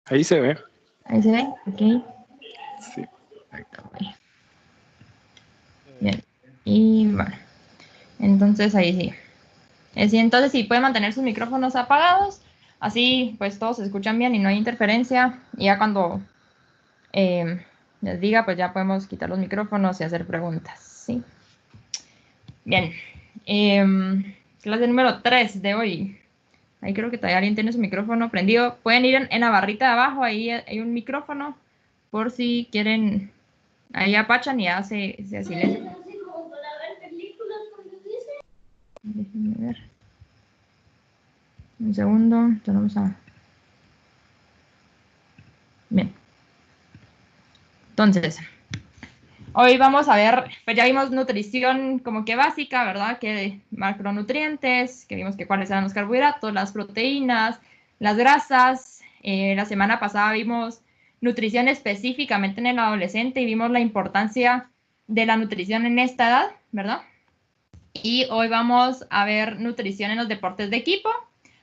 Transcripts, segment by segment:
Ahí se ve. Ahí se ve, ok. Sí. Bien. Y bueno, entonces ahí sí. Entonces sí, pueden mantener sus micrófonos apagados. Así pues todos se escuchan bien y no hay interferencia. Y ya cuando les diga, pues ya podemos quitar los micrófonos y hacer preguntas. ¿Sí? Bien. Clase número 3 de hoy. Ahí creo que todavía alguien tiene su micrófono prendido. Pueden ir en la barrita de abajo, ahí hay un micrófono, por si quieren. Ahí apachan y ya se silencia. Déjenme ver. Un segundo. Tenemos a... Bien. Entonces, hoy vamos a ver, pues ya vimos nutrición como que básica, ¿verdad? Que macronutrientes, que vimos que cuáles eran los carbohidratos, las proteínas, las grasas. La semana pasada vimos nutrición específicamente en el adolescente y vimos la importancia de la nutrición en esta edad, ¿verdad? Y hoy vamos a ver nutrición en los deportes de equipo.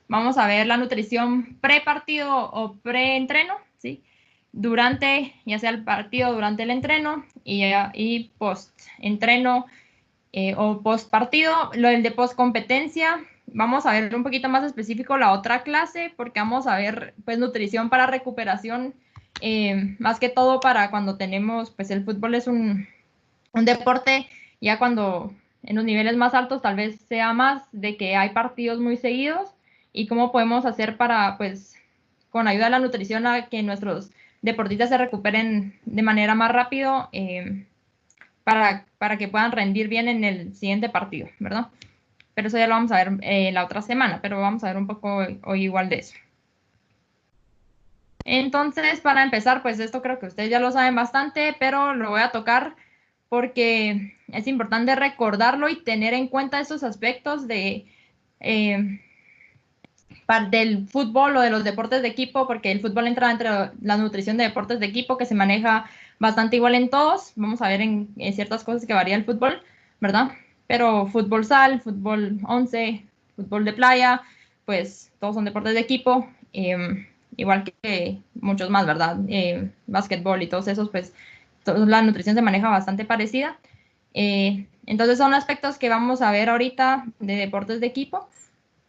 Vamos a ver la nutrición pre-partido o pre-entreno, ¿sí? Durante, ya sea el partido, durante el entreno y post-entreno o post-partido. Lo del de post-competencia, vamos a ver un poquito más específico la otra clase porque vamos a ver pues nutrición para recuperación, más que todo para cuando tenemos, pues el fútbol es un deporte, ya cuando en los niveles más altos tal vez sea más de que hay partidos muy seguidos y cómo podemos hacer para, pues, con ayuda de la nutrición a que nuestros deportistas se recuperen de manera más rápido para que puedan rendir bien en el siguiente partido, ¿verdad? Pero eso ya lo vamos a ver la otra semana, pero vamos a ver un poco hoy igual de eso. Entonces, para empezar, pues esto creo que ustedes ya lo saben bastante, pero lo voy a tocar porque es importante recordarlo y tener en cuenta esos aspectos del fútbol o de los deportes de equipo, porque el fútbol entra entre la nutrición de deportes de equipo que se maneja bastante igual en todos. Vamos a ver en ciertas cosas que varía el fútbol, ¿verdad? Pero fútbol sal, fútbol 11, fútbol de playa, pues todos son deportes de equipo. Igual que muchos más, ¿verdad? Básquetbol y todos esos, pues la nutrición se maneja bastante parecida. Entonces son aspectos que vamos a ver ahorita de deportes de equipo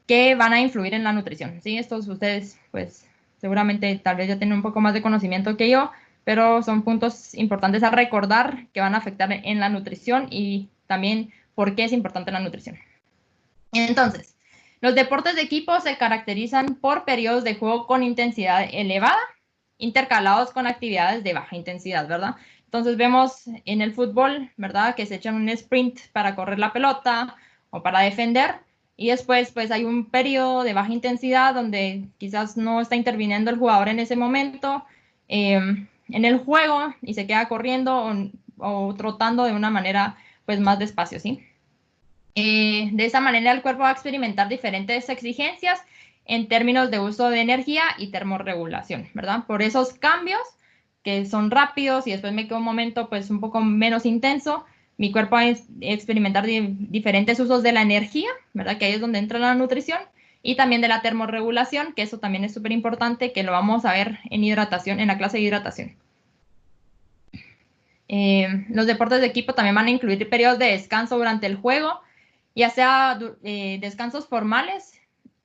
que van a influir en la nutrición, ¿sí? Estos ustedes, pues seguramente tal vez ya tienen un poco más de conocimiento que yo, pero son puntos importantes a recordar que van a afectar en la nutrición y también por qué es importante la nutrición. Entonces, los deportes de equipo se caracterizan por periodos de juego con intensidad elevada, intercalados con actividades de baja intensidad, ¿verdad? Entonces vemos en el fútbol, ¿verdad? Que se echan un sprint para correr la pelota o para defender y después pues hay un periodo de baja intensidad donde quizás no está interviniendo el jugador en ese momento en el juego y se queda corriendo o trotando de una manera pues más despacio, ¿sí? De esa manera el cuerpo va a experimentar diferentes exigencias en términos de uso de energía y termorregulación, ¿verdad? Por esos cambios que son rápidos y después me quedo un momento pues un poco menos intenso, mi cuerpo va a experimentar diferentes usos de la energía, ¿verdad? Que ahí es donde entra la nutrición y también de la termorregulación, que eso también es súper importante, que lo vamos a ver en hidratación, en la clase de hidratación. Los deportes de equipo también van a incluir periodos de descanso durante el juego, ya sea descansos formales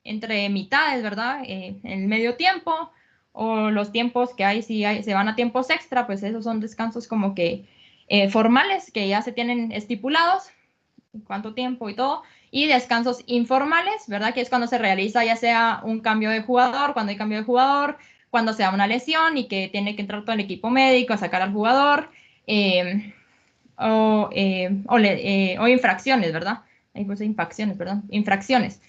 entre mitades, ¿verdad? En el medio tiempo o los tiempos que hay, si se van a tiempos extra, pues esos son descansos como que formales que ya se tienen estipulados, cuánto tiempo y todo, y descansos informales, ¿verdad? Que es cuando se realiza ya sea un cambio de jugador, cuando hay cambio de jugador, cuando se da una lesión y que tiene que entrar todo el equipo médico a sacar al jugador, eh, o infracciones, ¿verdad? Ahí puse infracciones, perdón, infracciones.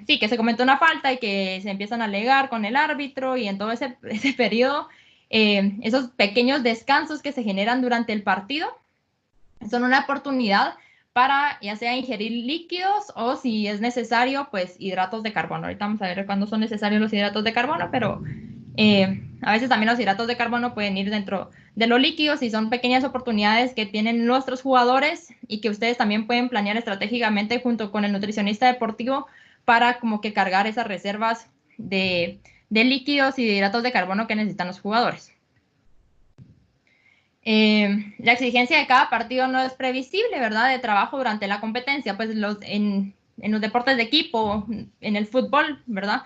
Sí, que se comete una falta y que se empiezan a alegar con el árbitro y en todo ese periodo, esos pequeños descansos que se generan durante el partido son una oportunidad para ya sea ingerir líquidos o si es necesario, pues hidratos de carbono. Ahorita vamos a ver cuándo son necesarios los hidratos de carbono, pero a veces también los hidratos de carbono pueden ir dentro de los líquidos y son pequeñas oportunidades que tienen nuestros jugadores y que ustedes también pueden planear estratégicamente junto con el nutricionista deportivo para como que cargar esas reservas de de líquidos y de hidratos de carbono que necesitan los jugadores. La exigencia de cada partido no es previsible, ¿verdad? De trabajo durante la competencia, pues en los deportes de equipo, en el fútbol, ¿verdad?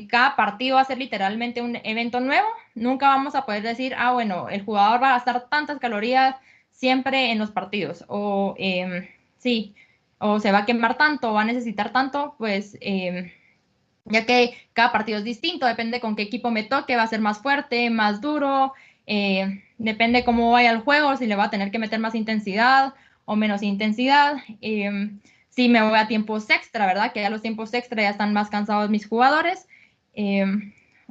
Cada partido va a ser literalmente un evento nuevo. Nunca vamos a poder decir, ah, bueno, el jugador va a gastar tantas calorías siempre en los partidos, o sí, o se va a quemar tanto, o va a necesitar tanto, pues ya que cada partido es distinto, depende con qué equipo me toque, va a ser más fuerte, más duro, depende cómo vaya el juego, si le va a tener que meter más intensidad o menos intensidad. Si me voy a tiempos extra, ¿verdad? Que ya los tiempos extra ya están más cansados mis jugadores.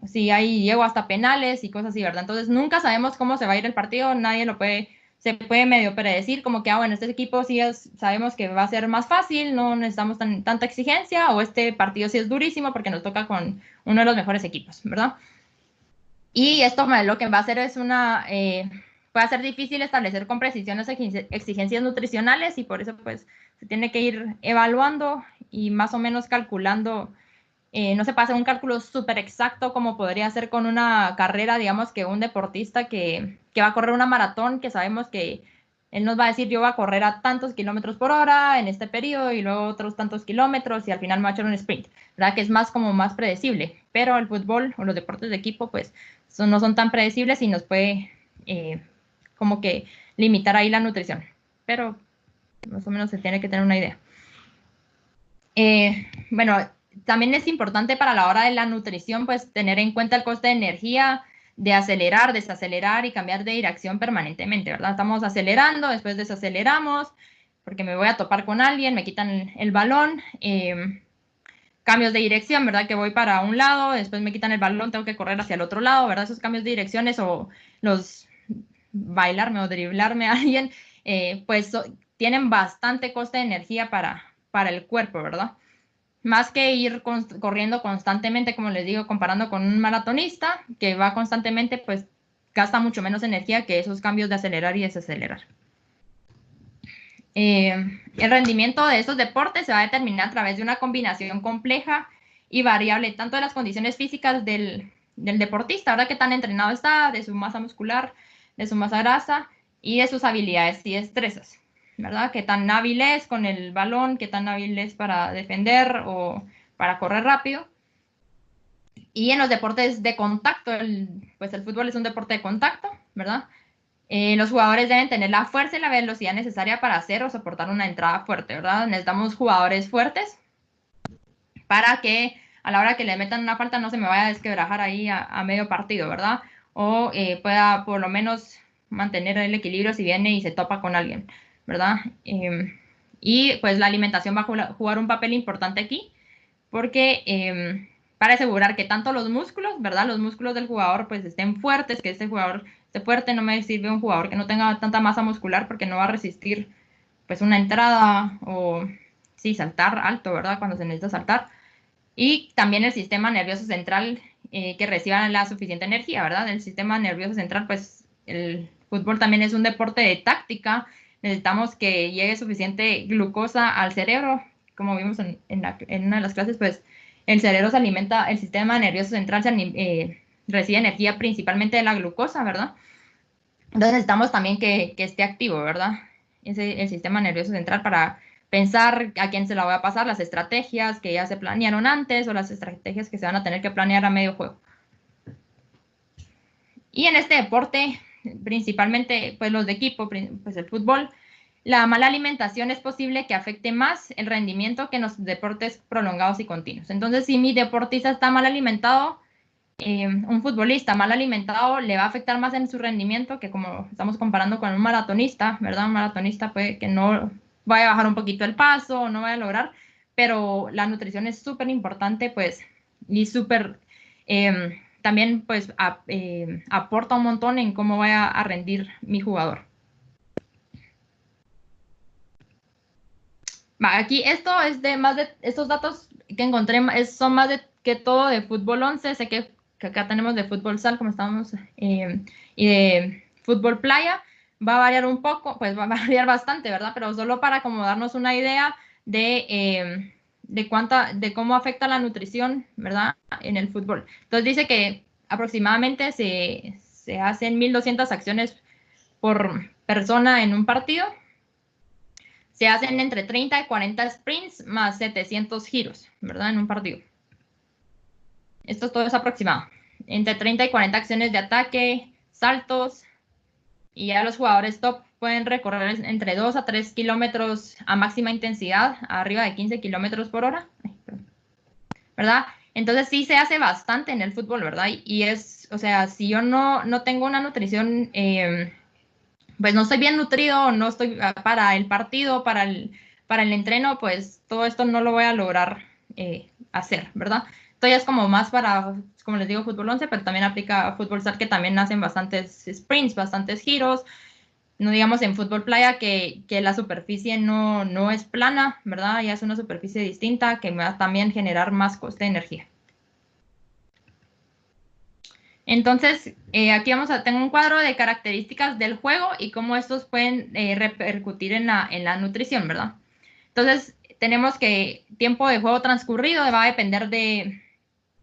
Si ahí llego hasta penales y cosas así, ¿verdad? Entonces nunca sabemos cómo se va a ir el partido, nadie lo puede, se puede medio predecir como que, ah, bueno, este equipo sí sabemos que va a ser más fácil, no necesitamos tanta exigencia, o este partido sí es durísimo porque nos toca con uno de los mejores equipos, ¿verdad? Y esto lo que va a hacer es puede ser difícil establecer con precisión las exigencias nutricionales, y por eso pues se tiene que ir evaluando y más o menos calculando. No se pasa un cálculo súper exacto como podría ser con una carrera, digamos que un deportista que va a correr una maratón, que sabemos que él nos va a decir, yo voy a correr a tantos kilómetros por hora en este periodo y luego otros tantos kilómetros y al final me va a echar un sprint, ¿verdad? Que es más como más predecible, pero el fútbol o los deportes de equipo pues no son tan predecibles y nos puede como que limitar ahí la nutrición, pero más o menos se tiene que tener una idea. Bueno, también es importante para la hora de la nutrición, pues tener en cuenta el coste de energía, de acelerar, desacelerar y cambiar de dirección permanentemente, ¿verdad? Estamos acelerando, después desaceleramos, porque me voy a topar con alguien, me quitan el balón, cambios de dirección, ¿verdad? Que voy para un lado, después me quitan el balón, tengo que correr hacia el otro lado, ¿verdad? Esos cambios de direcciones o los bailarme o driblarme a alguien, pues tienen bastante coste de energía para el cuerpo, ¿verdad? Más que ir corriendo constantemente, como les digo, comparando con un maratonista que va constantemente, pues gasta mucho menos energía que esos cambios de acelerar y desacelerar. El rendimiento de estos deportes se va a determinar a través de una combinación compleja y variable, tanto de las condiciones físicas del deportista, ahora que tan entrenado está, de su masa muscular, de su masa grasa y de sus habilidades y destrezas, ¿verdad? Qué tan hábil es con el balón, qué tan hábil es para defender o para correr rápido. Y en los deportes de contacto, pues el fútbol es un deporte de contacto, ¿verdad? Los jugadores deben tener la fuerza y la velocidad necesaria para hacer o soportar una entrada fuerte, ¿verdad? Necesitamos jugadores fuertes para que a la hora que le metan una falta no se me vaya a desquebrajar ahí a medio partido, ¿verdad? O pueda por lo menos mantener el equilibrio si viene y se topa con alguien, ¿verdad? Y pues la alimentación va a jugar un papel importante aquí porque para asegurar que tanto los músculos, ¿verdad? Los músculos del jugador pues estén fuertes, que este jugador esté fuerte, no me sirve un jugador que no tenga tanta masa muscular porque no va a resistir pues una entrada o sí, saltar alto, ¿verdad? Cuando se necesita saltar. Y también el sistema nervioso central que reciba la suficiente energía, ¿verdad? El sistema nervioso central, pues el fútbol también es un deporte de táctica. Necesitamos que llegue suficiente glucosa al cerebro. Como vimos en una de las clases, pues el cerebro se alimenta, el sistema nervioso central recibe energía principalmente de la glucosa, ¿verdad? Entonces necesitamos también que esté activo, ¿verdad? El sistema nervioso central para pensar a quién se la voy a pasar, las estrategias que ya se planearon antes o las estrategias que se van a tener que planear a medio juego. Y en este deporte, principalmente pues los de equipo, pues el fútbol, la mala alimentación es posible que afecte más el rendimiento que en los deportes prolongados y continuos. Entonces, si mi deportista está mal alimentado, un futbolista mal alimentado le va a afectar más en su rendimiento que como estamos comparando con un maratonista, ¿verdad? Un maratonista puede que no vaya a bajar un poquito el paso, no vaya a lograr, pero la nutrición es súper importante, pues, y súper, también, pues, aporta un montón en cómo vaya a rendir mi jugador. Va, aquí esto es de más de, estos datos que encontré son más que todo de fútbol 11, sé que acá tenemos de fútbol sal, como estábamos, y de fútbol playa, va a variar un poco, pues va a variar bastante, ¿verdad? Pero solo para como darnos una idea de cómo afecta la nutrición, ¿verdad? En el fútbol. Entonces dice que aproximadamente se hacen 1.200 acciones por persona en un partido. Se hacen entre 30 y 40 sprints más 700 giros, ¿verdad? En un partido. Esto todo es aproximado. Entre 30 y 40 acciones de ataque, saltos, y ya los jugadores top pueden recorrer entre 2 a 3 kilómetros a máxima intensidad, arriba de 15 kilómetros por hora, ¿verdad? Entonces sí se hace bastante en el fútbol, ¿verdad? Y es, o sea, si yo no tengo una nutrición, pues no estoy bien nutrido, no estoy para el partido, para el entreno, pues todo esto no lo voy a lograr hacer, ¿verdad? Esto ya es como más para, como les digo, fútbol 11, pero también aplica a fútbol sal, que también hacen bastantes sprints, bastantes giros. No digamos en fútbol playa que la superficie no es plana, ¿verdad? Ya es una superficie distinta que me va a también generar más coste de energía. Entonces, aquí tengo un cuadro de características del juego y cómo estos pueden repercutir en la nutrición, ¿verdad? Entonces, tenemos que tiempo de juego transcurrido va a depender de,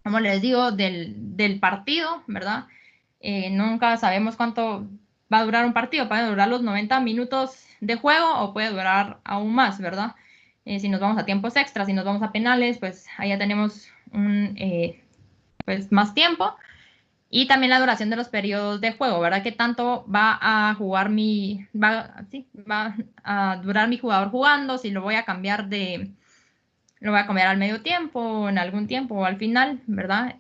como les digo, del partido, ¿verdad? Nunca sabemos cuánto va a durar un partido. Puede durar los 90 minutos de juego o puede durar aún más, ¿verdad? Si nos vamos a tiempos extras, si nos vamos a penales, pues ahí ya tenemos pues más tiempo. Y también la duración de los periodos de juego, ¿verdad? ¿Qué tanto va a jugar va a durar mi jugador jugando? Si lo voy a cambiar lo voy a cambiar al medio tiempo, en algún tiempo o al final, ¿verdad?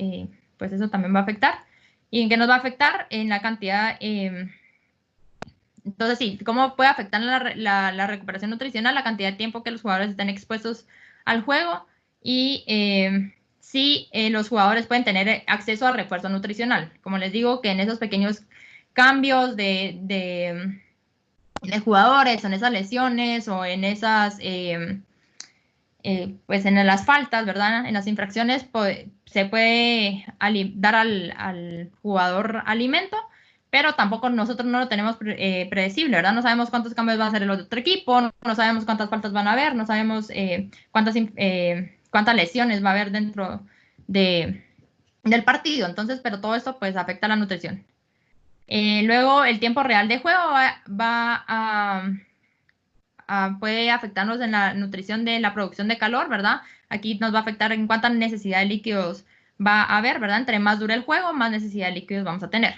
Pues eso también va a afectar. ¿Y en qué nos va a afectar? En la cantidad. Entonces, sí, ¿cómo puede afectar la recuperación nutricional? La cantidad de tiempo que los jugadores estén expuestos al juego y si los jugadores pueden tener acceso a refuerzo nutricional. Como les digo, que en esos pequeños cambios de jugadores, en esas lesiones o en esas, pues en las faltas, ¿verdad? En las infracciones, se puede dar al jugador alimento, pero tampoco nosotros no lo tenemos predecible, ¿verdad? No sabemos cuántos cambios va a hacer el otro equipo, no sabemos cuántas faltas van a haber, no sabemos cuántas lesiones va a haber dentro del partido. Entonces, pero todo esto pues afecta a la nutrición. Luego, el tiempo real de juego va puede afectarnos en la nutrición de la producción de calor, ¿verdad? Aquí nos va a afectar en cuánta necesidad de líquidos va a haber, ¿verdad? Entre más dure el juego, más necesidad de líquidos vamos a tener.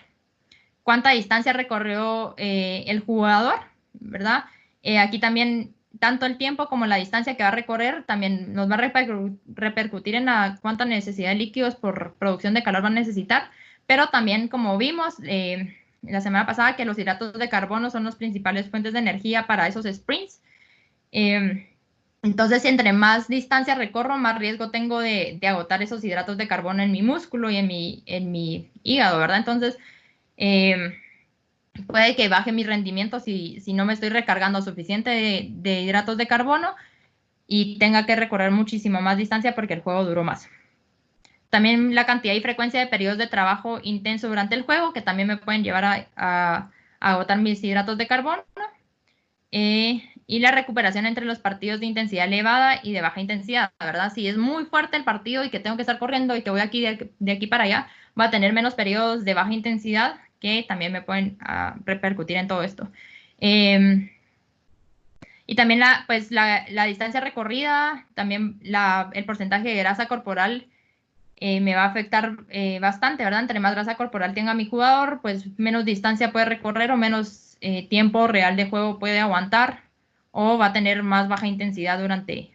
Cuánta distancia recorrió el jugador, ¿verdad? Aquí también, tanto el tiempo como la distancia que va a recorrer, también nos va a repercutir en cuánta necesidad de líquidos por producción de calor va a necesitar, pero también, como vimos la semana pasada, que los hidratos de carbono son las principales fuentes de energía para esos sprints. Entonces, entre más distancia recorro, más riesgo tengo de agotar esos hidratos de carbono en mi músculo y en mi hígado, ¿verdad? Entonces, puede que baje mi rendimiento si no me estoy recargando suficiente de hidratos de carbono y tenga que recorrer muchísimo más distancia porque el juego duró más. También la cantidad y frecuencia de periodos de trabajo intenso durante el juego, que también me pueden llevar a agotar mis hidratos de carbono. Y la recuperación entre los partidos de intensidad elevada y de baja intensidad, ¿verdad? Si es muy fuerte el partido y que tengo que estar corriendo y que voy aquí de aquí para allá, va a tener menos periodos de baja intensidad que también me pueden repercutir en todo esto. Y también la distancia recorrida, también el porcentaje de grasa corporal me va a afectar bastante, ¿verdad? Entre más grasa corporal tenga mi jugador, pues menos distancia puede recorrer o menos tiempo real de juego puede aguantar o va a tener más baja intensidad durante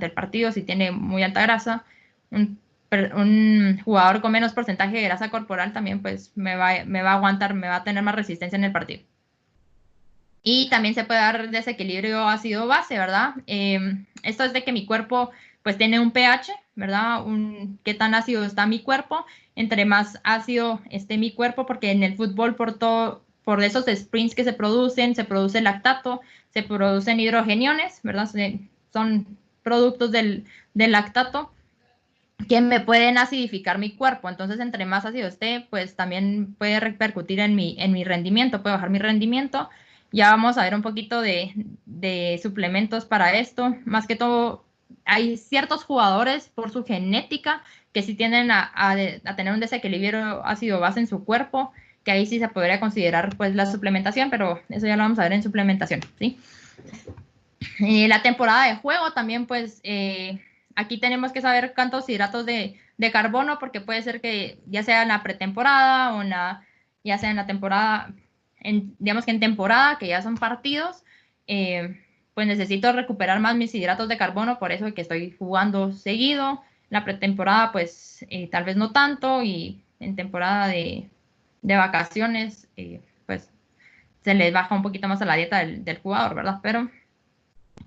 el partido si tiene muy alta grasa. Un jugador con menos porcentaje de grasa corporal también pues me va a aguantar, me va a tener más resistencia en el partido. Y también se puede dar desequilibrio ácido-base, ¿verdad? Esto es de que mi cuerpo pues tiene un pH, ¿verdad? Qué tan ácido está mi cuerpo. Entre más ácido esté mi cuerpo, porque en el fútbol por esos sprints que se produce lactato, se producen hidrogeniones, ¿verdad? Son productos del lactato que me pueden acidificar mi cuerpo. Entonces, entre más ácido esté, pues también puede repercutir en mi rendimiento, puede bajar mi rendimiento. Ya vamos a ver un poquito de suplementos para esto. Más que todo, hay ciertos jugadores por su genética que sí tienden a tener un desequilibrio ácido-base en su cuerpo, que ahí sí se podría considerar pues la suplementación, pero eso ya lo vamos a ver en suplementación, ¿sí? La temporada de juego también, pues, aquí tenemos que saber cuántos hidratos de carbono, porque puede ser que ya sea en la pretemporada o ya sea en la temporada, digamos que en temporada, que ya son partidos, pues necesito recuperar más mis hidratos de carbono, por eso que estoy jugando seguido. La pretemporada, pues, tal vez no tanto, y en temporada de vacaciones, pues, se les baja un poquito más a la dieta del jugador, ¿verdad? Pero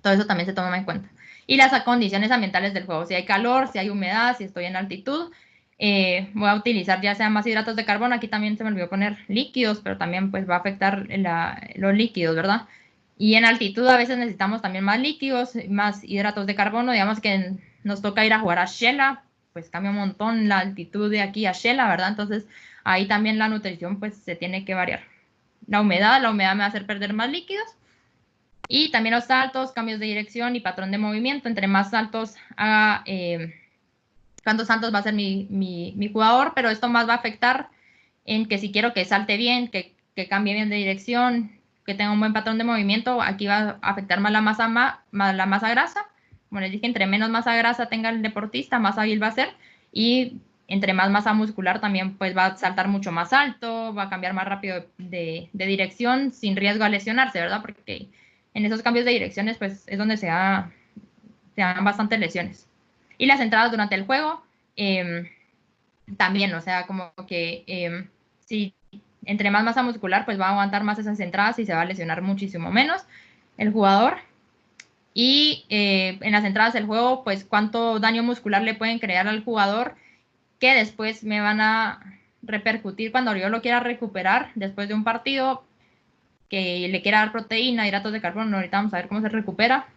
todo eso también se toma en cuenta. Y las condiciones ambientales del juego, si hay calor, si hay humedad, si estoy en altitud, voy a utilizar ya sea más hidratos de carbono, aquí también se me olvidó poner líquidos, pero también pues va a afectar los líquidos, ¿verdad? Y en altitud a veces necesitamos también más líquidos, más hidratos de carbono, digamos que nos toca ir a jugar a Shela, pues cambia un montón la altitud de aquí a Shela, ¿verdad? Entonces ahí también la nutrición pues se tiene que variar. La humedad me va a hacer perder más líquidos, y también los saltos, cambios de dirección y patrón de movimiento. Entre más saltos haga, cuántos saltos va a ser mi jugador, pero esto más va a afectar en que si quiero que salte bien, que cambie bien de dirección, que tenga un buen patrón de movimiento, aquí va a afectar más la masa grasa. Como les dije, entre menos masa grasa tenga el deportista, más hábil va a ser. Y entre más masa muscular también pues va a saltar mucho más alto, va a cambiar más rápido de dirección sin riesgo a lesionarse, ¿verdad? Porque en esos cambios de direcciones pues es donde se dan bastantes lesiones. Y las entradas durante el juego, también, o sea, como que si entre más masa muscular, pues va a aguantar más esas entradas y se va a lesionar muchísimo menos el jugador. Y en las entradas del juego, pues cuánto daño muscular le pueden crear al jugador, que después me van a repercutir cuando yo lo quiera recuperar después de un partido, que le quiera dar proteína, hidratos de carbono. Ahorita vamos a ver cómo se recupera,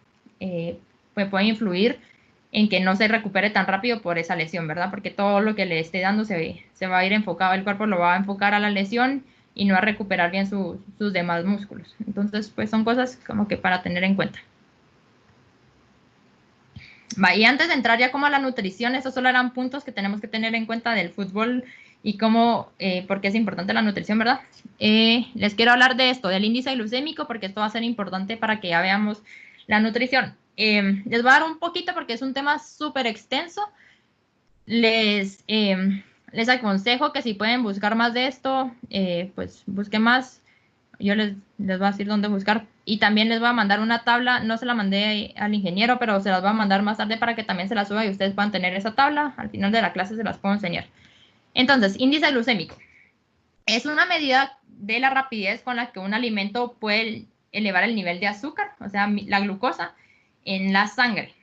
pues puede influir en que no se recupere tan rápido por esa lesión, ¿verdad? Porque todo lo que le esté dando se va a ir enfocado, el cuerpo lo va a enfocar a la lesión y no a recuperar bien sus demás músculos. Entonces, pues son cosas como que para tener en cuenta. Va, y antes de entrar ya como a la nutrición, esos solo eran puntos que tenemos que tener en cuenta del fútbol y cómo, por qué es importante la nutrición, ¿verdad? Les quiero hablar de esto, del índice glucémico, porque esto va a ser importante para que ya veamos la nutrición. Les voy a dar un poquito porque es un tema súper extenso. Les aconsejo que si pueden buscar más de esto, pues busquen más. Yo les voy a decir dónde buscar, y también les voy a mandar una tabla. No se la mandé al ingeniero, pero se las voy a mandar más tarde para que también se la suba y ustedes puedan tener esa tabla. Al final de la clase se las puedo enseñar. Entonces, índice glucémico es una medida de la rapidez con la que un alimento puede elevar el nivel de azúcar, o sea, la glucosa, en la sangre.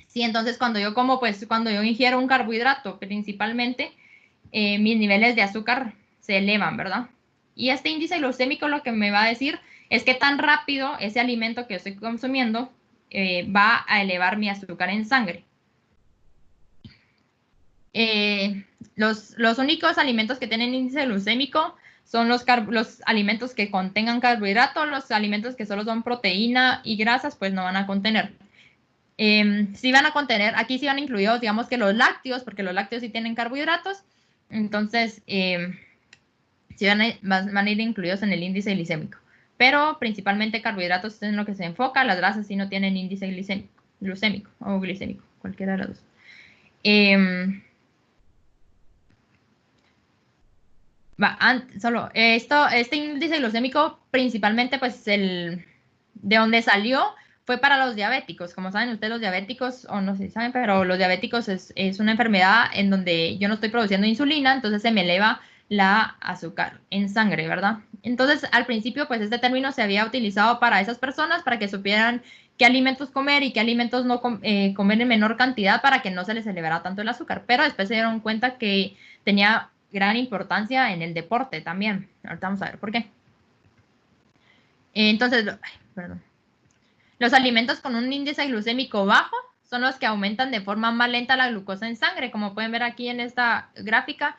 Sí, entonces cuando yo como, pues cuando yo ingiero un carbohidrato principalmente, mis niveles de azúcar se elevan, ¿verdad? Y este índice glucémico lo que me va a decir es que tan rápido ese alimento que estoy consumiendo va a elevar mi azúcar en sangre. Los únicos alimentos que tienen índice glucémico son los alimentos que contengan carbohidratos. Los alimentos que solo son proteína y grasas, pues no van a contener. Sí van a contener, aquí sí van incluidos, digamos que los lácteos, porque los lácteos sí tienen carbohidratos. Entonces, sí van a ir incluidos en el índice glicémico. Pero principalmente carbohidratos es en lo que se enfoca. Las grasas sí no tienen índice glucémico o glicémico, cualquiera de los dos. Este índice glucémico principalmente, pues de donde salió fue para los diabéticos. Como saben ustedes, los diabéticos, o no sé si saben, pero los diabéticos es una enfermedad en donde yo no estoy produciendo insulina, entonces se me eleva la azúcar en sangre, ¿verdad? Entonces, al principio, pues este término se había utilizado para esas personas, para que supieran qué alimentos comer y qué alimentos no comer en menor cantidad para que no se les elevara tanto el azúcar. Pero después se dieron cuenta que tenía gran importancia en el deporte también. Ahorita vamos a ver por qué. Entonces, perdón. Los alimentos con un índice glucémico bajo son los que aumentan de forma más lenta la glucosa en sangre. Como pueden ver aquí en esta gráfica,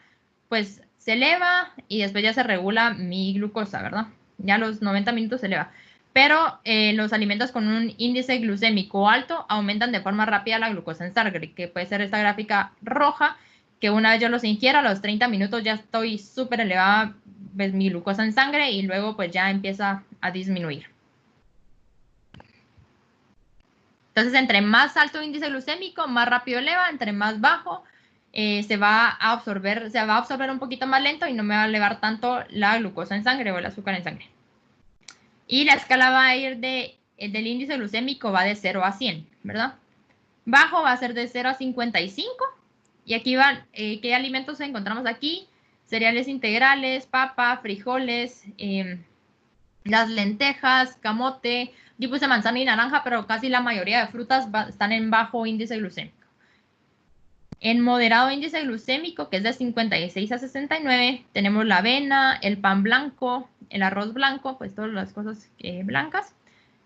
pues se eleva y después ya se regula mi glucosa, ¿verdad? Ya a los 90 minutos se eleva. pero los alimentos con un índice glucémico alto aumentan de forma rápida la glucosa en sangre, que puede ser esta gráfica roja, que una vez yo los ingiera, a los 30 minutos ya estoy súper elevada, pues, mi glucosa en sangre, y luego pues ya empieza a disminuir. Entonces, entre más alto índice glucémico, más rápido eleva; entre más bajo, se va a absorber un poquito más lento y no me va a elevar tanto la glucosa en sangre o el azúcar en sangre. Y la escala va a ir del índice glucémico va de 0 a 100, ¿verdad? Bajo va a ser de 0 a 55. Y aquí van, ¿qué alimentos encontramos aquí? Cereales integrales, papa, frijoles, las lentejas, camote. Yo puse manzana y naranja, pero casi la mayoría de frutas están en bajo índice glucémico. En moderado índice glucémico, que es de 56 a 69, tenemos la avena, el pan blanco, el arroz blanco, pues todas las cosas blancas.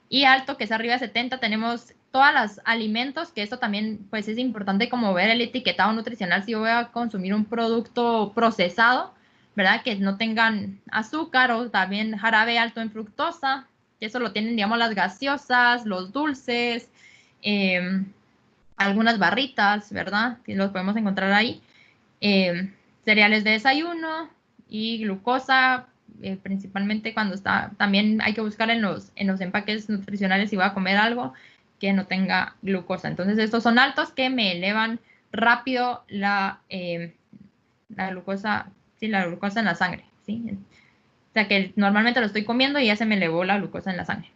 Y alto, que es arriba de 70, tenemos todos los alimentos, que esto también pues es importante como ver el etiquetado nutricional si yo voy a consumir un producto procesado, ¿verdad? Que no tengan azúcar, o también jarabe alto en fructosa, que eso lo tienen, digamos, las gaseosas, los dulces, algunas barritas, ¿verdad? Que los podemos encontrar ahí. Cereales de desayuno y glucosa, principalmente cuando está, también hay que buscar en los empaques nutricionales si voy a comer algo que no tenga glucosa. Entonces estos son altos, que me elevan rápido la glucosa, sí, la glucosa en la sangre, ¿sí? O sea que normalmente lo estoy comiendo y ya se me elevó la glucosa en la sangre.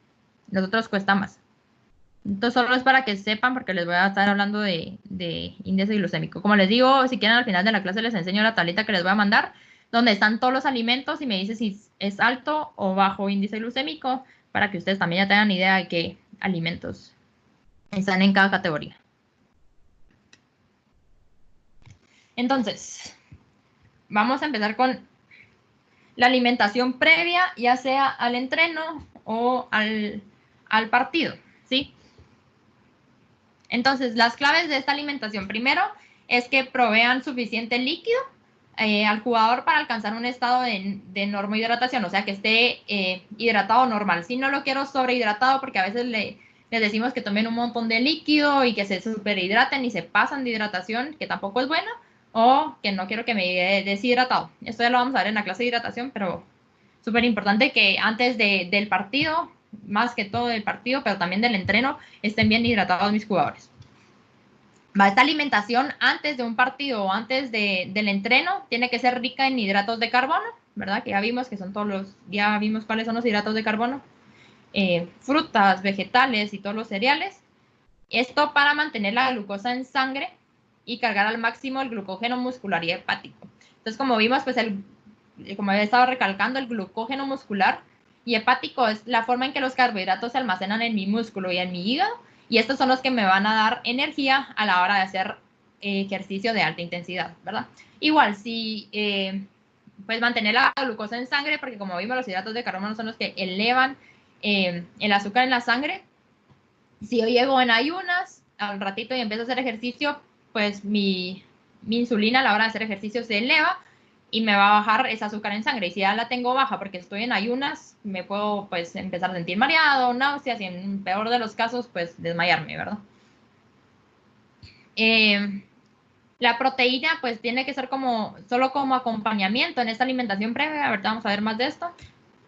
Los otros cuesta más. Entonces solo es para que sepan, porque les voy a estar hablando de índice glucémico. Como les digo, si quieren al final de la clase les enseño la tablita que les voy a mandar, donde están todos los alimentos y me dice si es alto o bajo índice glucémico, para que ustedes también ya tengan idea de qué alimentos están en cada categoría. Entonces, vamos a empezar con la alimentación previa, ya sea al entreno o al partido, ¿sí? Entonces, las claves de esta alimentación, primero, es que provean suficiente líquido al jugador para alcanzar un estado de normohidratación, o sea, que esté hidratado normal. Si no lo quiero sobrehidratado, porque a veces les decimos que tomen un montón de líquido y que se superhidraten y se pasan de hidratación, que tampoco es bueno, o que no quiero que me deshidratado. Esto ya lo vamos a ver en la clase de hidratación, pero súper importante que antes del partido, más que todo del partido, pero también del entreno, estén bien hidratados mis jugadores. Esta alimentación antes de un partido o antes del entreno tiene que ser rica en hidratos de carbono, ¿verdad? Que ya vimos que son ya vimos cuáles son los hidratos de carbono. Frutas, vegetales y todos los cereales. Esto para mantener la glucosa en sangre y cargar al máximo el glucógeno muscular y hepático. Entonces, como vimos, pues como he estado recalcando, el glucógeno muscular y hepático es la forma en que los carbohidratos se almacenan en mi músculo y en mi hígado, y estos son los que me van a dar energía a la hora de hacer ejercicio de alta intensidad, ¿verdad? Igual, si pues mantener la glucosa en sangre, porque como vimos, los hidratos de carbono son los que elevan el azúcar en la sangre. Si yo llego en ayunas al ratito y empiezo a hacer ejercicio, pues mi insulina a la hora de hacer ejercicio se eleva y me va a bajar esa azúcar en sangre. Y si ya la tengo baja porque estoy en ayunas, me puedo pues empezar a sentir mareado, náuseas, y en el peor de los casos, pues desmayarme, ¿verdad? La proteína pues tiene que ser solo como acompañamiento en esta alimentación previa. Ahorita vamos a ver más de esto.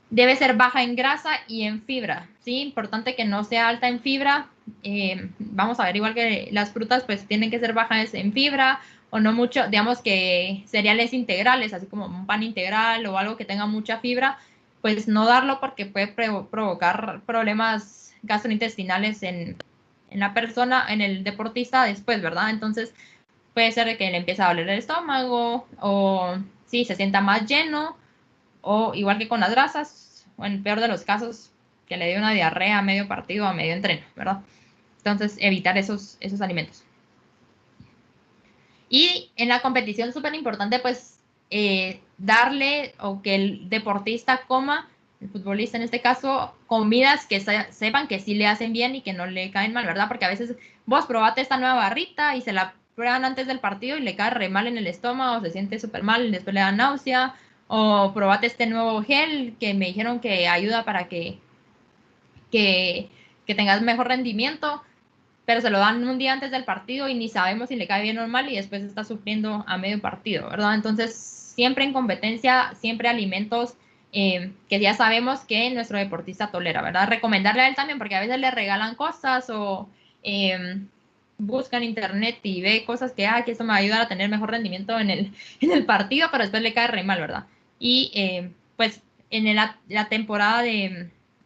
Debe ser baja en grasa y en fibra, ¿sí? Importante que no sea alta en fibra. Vamos a ver, igual que las frutas, pues tienen que ser bajas en fibra, o no mucho, digamos que cereales integrales, así como un pan integral o algo que tenga mucha fibra, pues no darlo, porque puede provocar problemas gastrointestinales en la persona, en el deportista después, ¿verdad? Entonces puede ser que le empiece a doler el estómago, o sí, se sienta más lleno, o igual que con las grasas, o en el peor de los casos, que le dé una diarrea a medio partido o a medio entreno, ¿verdad? Entonces, evitar esos alimentos. Y en la competición, súper importante, pues, darle, o que el deportista coma, el futbolista en este caso, comidas que sepan que sí le hacen bien y que no le caen mal, ¿verdad? Porque a veces vos probate esta nueva barrita y se la prueban antes del partido y le cae re mal en el estómago, se siente súper mal y después le da náusea. O probate este nuevo gel que me dijeron que ayuda para que que tengas mejor rendimiento, pero se lo dan un día antes del partido y ni sabemos si le cae bien o mal y después está sufriendo a medio partido, ¿verdad? Entonces, siempre en competencia, siempre alimentos que ya sabemos que nuestro deportista tolera, ¿verdad? Recomendarle a él también, porque a veces le regalan cosas o busca en internet y ve cosas que esto me va a ayudar a tener mejor rendimiento en el partido, pero después le cae re mal, ¿verdad? Y pues en la temporada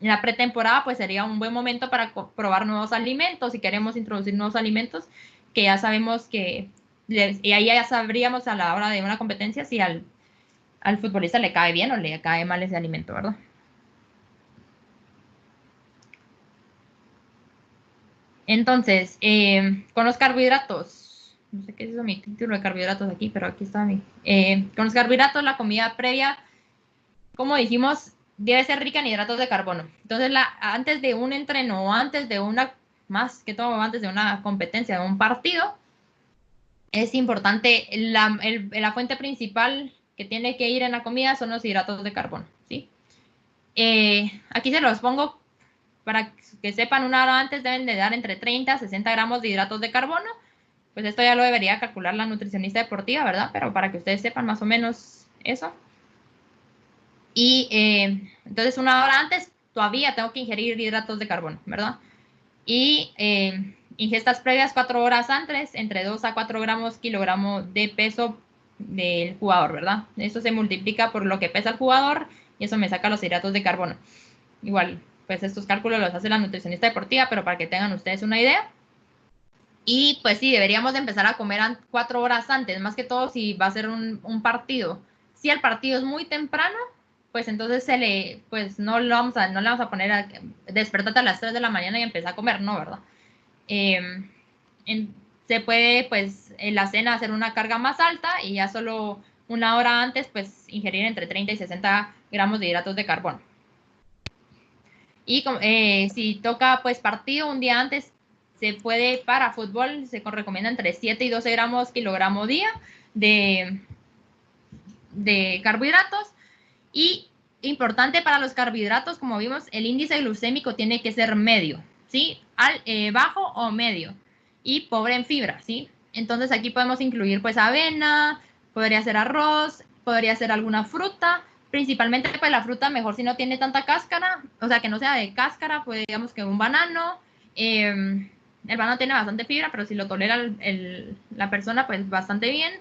en la pretemporada, pues sería un buen momento para probar nuevos alimentos. Si queremos introducir nuevos alimentos, que ya sabemos que, y ahí ya sabríamos a la hora de una competencia si al futbolista le cae bien o le cae mal ese alimento, ¿verdad? Entonces, con los carbohidratos, no sé qué es eso, mi título de carbohidratos aquí, pero aquí está con los carbohidratos, la comida previa, como dijimos, debe ser rica en hidratos de carbono. Entonces, antes de un entreno o antes de más que todo antes de una competencia, de un partido, es importante, la fuente principal que tiene que ir en la comida son los hidratos de carbono, ¿sí? Aquí se los pongo para que sepan, una hora antes deben de dar entre 30 a 60 gramos de hidratos de carbono. Pues esto ya lo debería calcular la nutricionista deportiva, ¿verdad? Pero para que ustedes sepan más o menos eso. Y entonces una hora antes todavía tengo que ingerir hidratos de carbono, ¿verdad? Y ingestas previas 4 horas antes, entre 2 a 4 gramos kilogramo de peso del jugador, ¿verdad? Eso se multiplica por lo que pesa el jugador y eso me saca los hidratos de carbono. Igual, pues estos cálculos los hace la nutricionista deportiva, pero para que tengan ustedes una idea. Y pues sí, deberíamos de empezar a comer 4 horas antes, más que todo si va a ser un partido. Si el partido es muy temprano, pues entonces pues no le vamos a poner a despertate a las 3 de la mañana y empezar a comer, no, ¿verdad? Se puede, pues, en la cena hacer una carga más alta y ya solo una hora antes, pues, ingerir entre 30 y 60 gramos de hidratos de carbono. Y si toca, pues, partido un día antes, se puede, para fútbol, se recomienda entre 7 y 12 gramos kilogramo día de carbohidratos. Y importante para los carbohidratos, como vimos, el índice glucémico tiene que ser medio, ¿sí? Bajo o medio. Y pobre en fibra, ¿sí? Entonces aquí podemos incluir pues avena, podría ser arroz, podría ser alguna fruta, principalmente pues la fruta mejor si no tiene tanta cáscara, o sea que no sea de cáscara, pues digamos que un banano. El banano tiene bastante fibra, pero si lo tolera la persona pues bastante bien.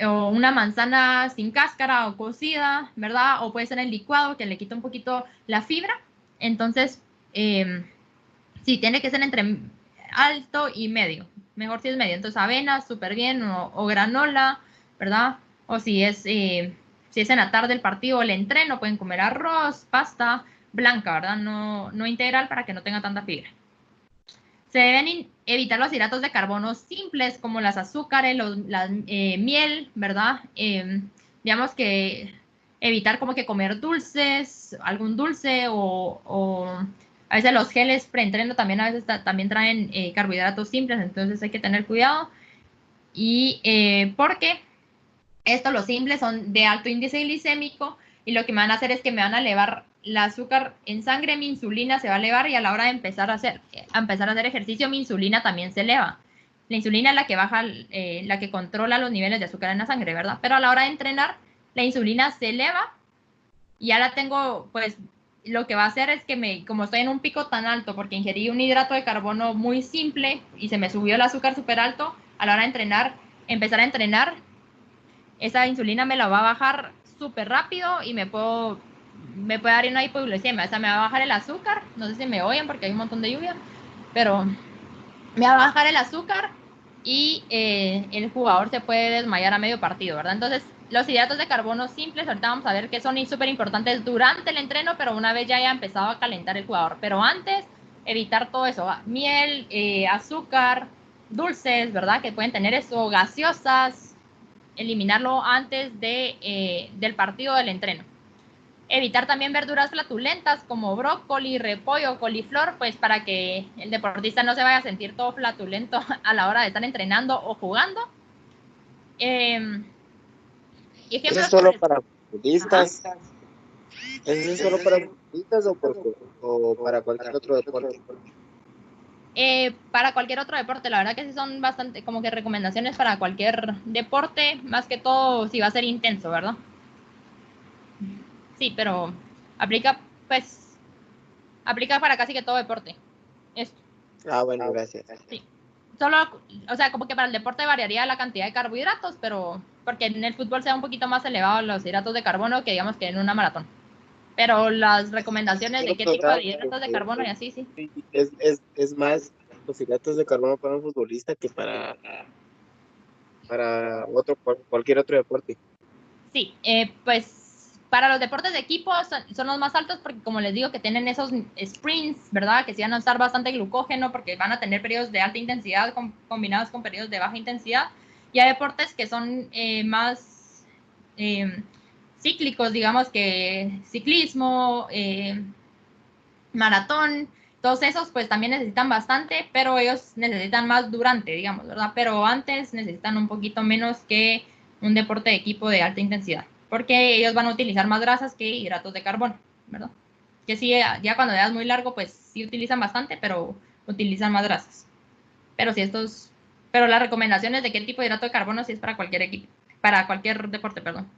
O una manzana sin cáscara o cocida, ¿verdad? O puede ser en licuado que le quita un poquito la fibra. Entonces, sí, tiene que ser entre alto y medio. Mejor si es medio. Entonces, avena, súper bien, o granola, ¿verdad? O si es en la tarde el partido o el entreno, pueden comer arroz, pasta blanca, ¿verdad? No integral para que no tenga tanta fibra. Se deben evitar los hidratos de carbono simples como las azúcares, la miel, ¿verdad? Digamos que evitar como que comer dulces, algún dulce o a veces los geles preentreno también a veces también traen carbohidratos simples, entonces hay que tener cuidado. Y porque los simples son de alto índice glicémico y lo que me van a hacer es que me van a elevar el azúcar en sangre, mi insulina se va a elevar y a la hora de empezar a hacer ejercicio, mi insulina también se eleva. La insulina es la que baja, la que controla los niveles de azúcar en la sangre, ¿verdad? Pero a la hora de entrenar, la insulina se eleva y ya la tengo, pues, lo que va a hacer es que como estoy en un pico tan alto porque ingerí un hidrato de carbono muy simple y se me subió el azúcar súper alto, a la hora de empezar a entrenar, esa insulina me la va a bajar súper rápido y me puede dar una hipoglucemia, o sea, me va a bajar el azúcar, no sé si me oyen porque hay un montón de lluvia, pero me va a bajar el azúcar y el jugador se puede desmayar a medio partido, ¿verdad? Entonces, los hidratos de carbono simples, ahorita vamos a ver que son súper importantes durante el entreno, pero una vez ya haya empezado a calentar el jugador, pero antes, evitar todo eso, miel, azúcar, dulces, ¿verdad? Que pueden tener eso, gaseosas, eliminarlo antes del partido del entreno. Evitar también verduras flatulentas como brócoli, repollo, coliflor, pues para que el deportista no se vaya a sentir todo flatulento a la hora de estar entrenando o jugando. ¿Eso es solo para futbolistas? ¿Es solo para futbolistas o para cualquier otro deporte? Para cualquier otro deporte, la verdad que sí son bastante como que recomendaciones para cualquier deporte, más que todo si va a ser intenso, ¿verdad? Sí, pero aplica, pues, aplica para casi que todo deporte. Esto. Ah, bueno, gracias. Sí. Solo, o sea, como que para el deporte variaría la cantidad de carbohidratos, pero porque en el fútbol sea un poquito más elevado los hidratos de carbono que digamos que en una maratón. Pero las recomendaciones de Quiero qué tipo preguntar, de hidratos de carbono y así, sí. es más los hidratos de carbono para un futbolista que para cualquier otro deporte. Sí, pues para los deportes de equipo son los más altos porque como les digo que tienen esos sprints, ¿verdad? Que sí van a usar bastante glucógeno porque van a tener periodos de alta intensidad combinados con periodos de baja intensidad. Y hay deportes que son más cíclicos, digamos que ciclismo, maratón, todos esos pues también necesitan bastante, pero ellos necesitan más durante, digamos, ¿verdad? Pero antes necesitan un poquito menos que un deporte de equipo de alta intensidad, porque ellos van a utilizar más grasas que hidratos de carbono, ¿verdad? Que sí, ya cuando das muy largo, pues sí utilizan bastante, pero utilizan más grasas. Pero si estos, pero las recomendaciones de qué tipo de hidrato de carbono sí es para cualquier equipo, para cualquier deporte, perdón.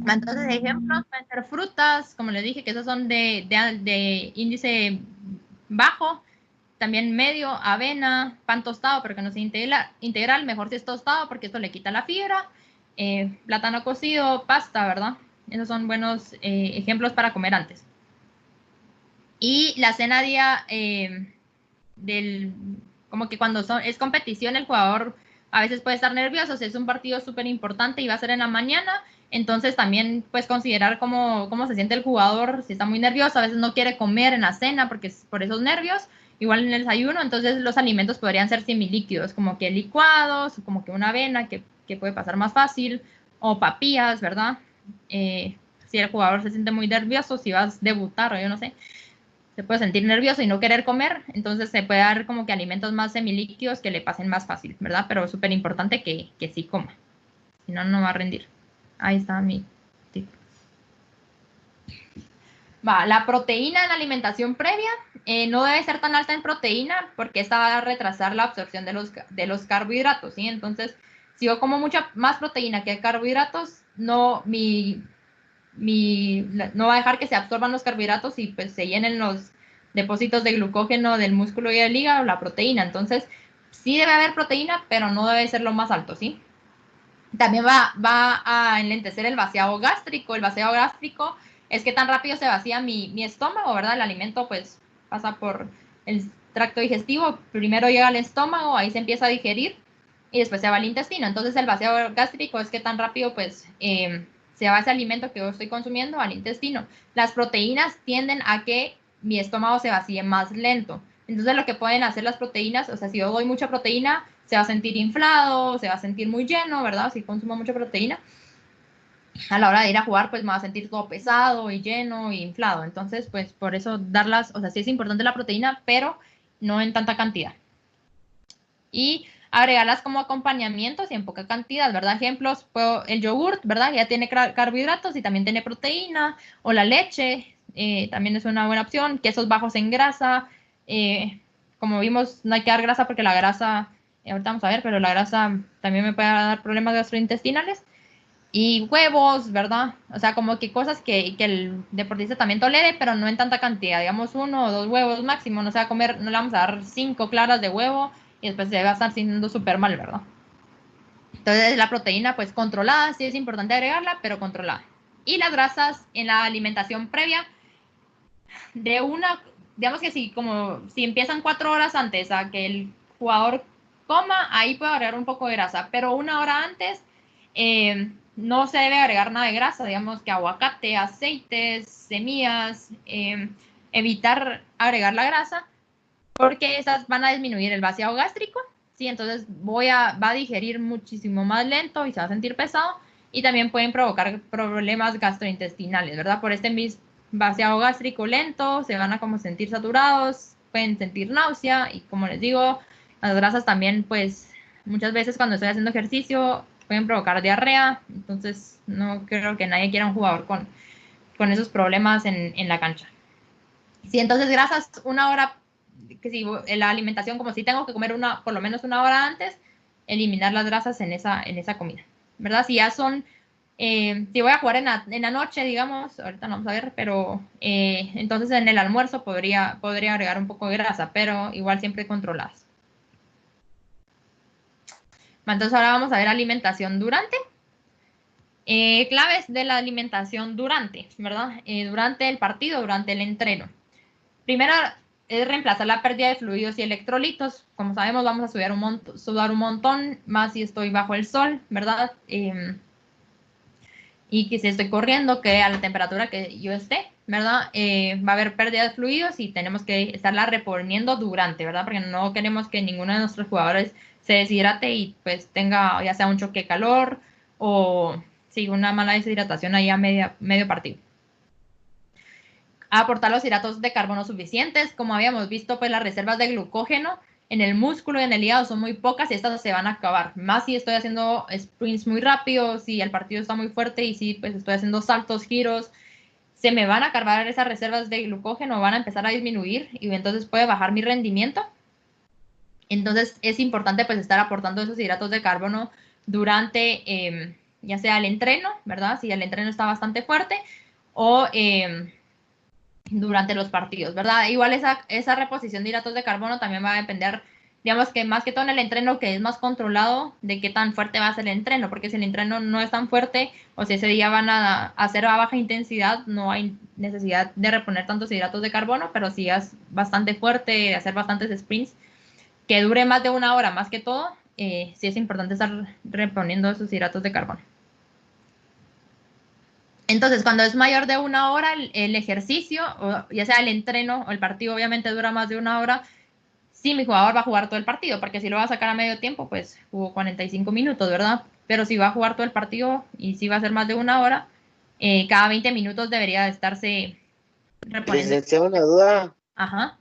Entonces, ejemplos pueden ser frutas, como les dije, que esos son de índice bajo, también medio, avena, pan tostado, pero que no sea integral, mejor si es tostado porque esto le quita la fibra, plátano cocido, pasta, ¿verdad? Esos son buenos ejemplos para comer antes. Y la cena día del, como que cuando es competición, el jugador a veces puede estar nervioso, si es un partido súper importante y va a ser en la mañana, entonces también pues considerar cómo se siente el jugador, si está muy nervioso, a veces no quiere comer en la cena porque es por esos nervios, igual en el desayuno, entonces los alimentos podrían ser semilíquidos, como que licuados, como que una avena que puede pasar más fácil, o papillas, ¿verdad? Si el jugador se siente muy nervioso, si vas a debutar o yo no sé, se puede sentir nervioso y no querer comer, entonces se puede dar como que alimentos más semilíquidos que le pasen más fácil, ¿verdad? Pero es súper importante que sí coma, si no, no va a rendir. Ahí está mi tip. Va, la proteína en la alimentación previa no debe ser tan alta en proteína porque esta va a retrasar la absorción de los carbohidratos, ¿sí? Entonces, si yo como mucha más proteína que carbohidratos, no, no va a dejar que se absorban los carbohidratos y pues se llenen los depósitos de glucógeno del músculo y del hígado, la proteína. Entonces, sí debe haber proteína, pero no debe ser lo más alto, ¿sí? También va a enlentecer el vaciado gástrico. El vaciado gástrico es que tan rápido se vacía mi estómago, ¿verdad? El alimento pues pasa por el tracto digestivo, primero llega al estómago, ahí se empieza a digerir y después se va al intestino. Entonces el vaciado gástrico es que tan rápido pues se va ese alimento que yo estoy consumiendo al intestino. Las proteínas tienden a que mi estómago se vacíe más lento. Entonces lo que pueden hacer las proteínas, o sea, si yo doy mucha proteína, se va a sentir inflado, se va a sentir muy lleno, ¿verdad? Si consumo mucha proteína. A la hora de ir a jugar, pues me va a sentir todo pesado y lleno y inflado. Entonces, pues por eso darlas, o sea, sí es importante la proteína, pero no en tanta cantidad. Y agregarlas como acompañamientos y en poca cantidad, ¿verdad? Ejemplos, el yogurt, ¿verdad? Ya tiene carbohidratos y también tiene proteína, o la leche, también es una buena opción, quesos bajos en grasa, como vimos, no hay que dar grasa porque la grasa, ahorita vamos a ver, pero la grasa también me puede dar problemas gastrointestinales, y huevos, ¿verdad? O sea, como que cosas que el deportista también tolere, pero no en tanta cantidad, digamos 1 o 2 huevos máximo, no se va a comer, no le vamos a dar 5 claras de huevo y después se va a estar sintiendo súper mal, ¿verdad? Entonces la proteína pues controlada, sí es importante agregarla, pero controlada. Y las grasas en la alimentación previa, de una, digamos que si empiezan 4 horas antes a que el jugador coma, ahí puede agregar un poco de grasa, pero 1 hora antes no se debe agregar nada de grasa, digamos que aguacate, aceites, semillas, evitar agregar la grasa porque esas van a disminuir el vaciado gástrico, ¿sí? Entonces va a digerir muchísimo más lento y se va a sentir pesado y también pueden provocar problemas gastrointestinales, ¿verdad? Por este mismo vaciado gástrico lento, se van a como sentir saturados, pueden sentir náusea y como les digo, las grasas también pues muchas veces cuando estoy haciendo ejercicio pueden provocar diarrea, entonces no creo que nadie quiera un jugador con esos problemas en la cancha. Si entonces grasas una hora, que si la alimentación, como si tengo que comer por lo menos una hora antes, eliminar las grasas en esa comida, ¿verdad? Si ya son, si voy a jugar en la noche, digamos, ahorita no vamos a ver, pero entonces en el almuerzo podría agregar un poco de grasa, pero igual siempre controladas. Entonces ahora vamos a ver alimentación durante. Claves de la alimentación durante, ¿verdad? Durante el partido, durante el entreno. Primero es reemplazar la pérdida de fluidos y electrolitos. Como sabemos, vamos a sudar un montón, más si estoy bajo el sol, ¿verdad? Y que si estoy corriendo, que a la temperatura que yo esté, ¿verdad? Va a haber pérdida de fluidos y tenemos que estarla reponiendo durante, ¿verdad? Porque no queremos que ninguno de nuestros jugadores se deshidrate y pues tenga ya sea un choque de calor o sí, una mala deshidratación ahí a medio partido. Aportar los hidratos de carbono suficientes. Como habíamos visto, pues las reservas de glucógeno en el músculo y en el hígado son muy pocas y estas se van a acabar. Más si estoy haciendo sprints muy rápidos, si el partido está muy fuerte y si pues estoy haciendo saltos, giros, se me van a acabar esas reservas de glucógeno, van a empezar a disminuir y entonces puede bajar mi rendimiento. Entonces es importante pues estar aportando esos hidratos de carbono durante ya sea el entreno, ¿verdad? Si el entreno está bastante fuerte o durante los partidos, ¿verdad? Igual esa reposición de hidratos de carbono también va a depender, digamos que más que todo en el entreno, que es más controlado de qué tan fuerte va a ser el entreno, porque si el entreno no es tan fuerte o si ese día van a hacer a baja intensidad, no hay necesidad de reponer tantos hidratos de carbono, pero si es bastante fuerte, hacer bastantes sprints, que dure más de una hora, más que todo, sí es importante estar reponiendo esos hidratos de carbono. Entonces, cuando es mayor de una hora, el ejercicio, o ya sea el entreno o el partido, obviamente dura más de una hora, sí, mi jugador va a jugar todo el partido, porque si lo va a sacar a medio tiempo, pues jugó 45 minutos, ¿verdad? Pero si va a jugar todo el partido y si va a ser más de una hora, cada 20 minutos debería de estarse reponiendo. Licenciado, una duda. Ajá.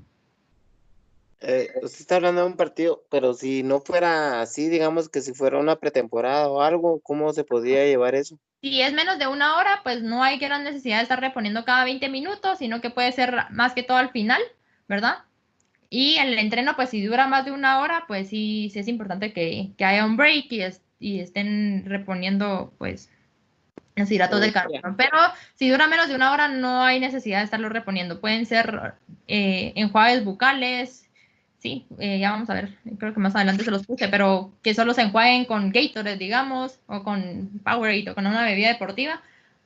Usted está hablando de un partido, pero si no fuera así, digamos que si fuera una pretemporada o algo, ¿cómo se podría llevar eso? Si es menos de una hora, pues no hay gran necesidad de estar reponiendo cada 20 minutos, sino que puede ser más que todo al final, ¿verdad? Y el entreno, pues si dura más de una hora, pues sí es importante que haya un break y estén reponiendo, pues, los hidratos de carbono. Pero si dura menos de una hora, no hay necesidad de estarlo reponiendo. Pueden ser enjuagues bucales, sí, ya vamos a ver, creo que más adelante se los puse, pero que solo se enjuaguen con Gatorade, digamos, o con Powerade o con una bebida deportiva.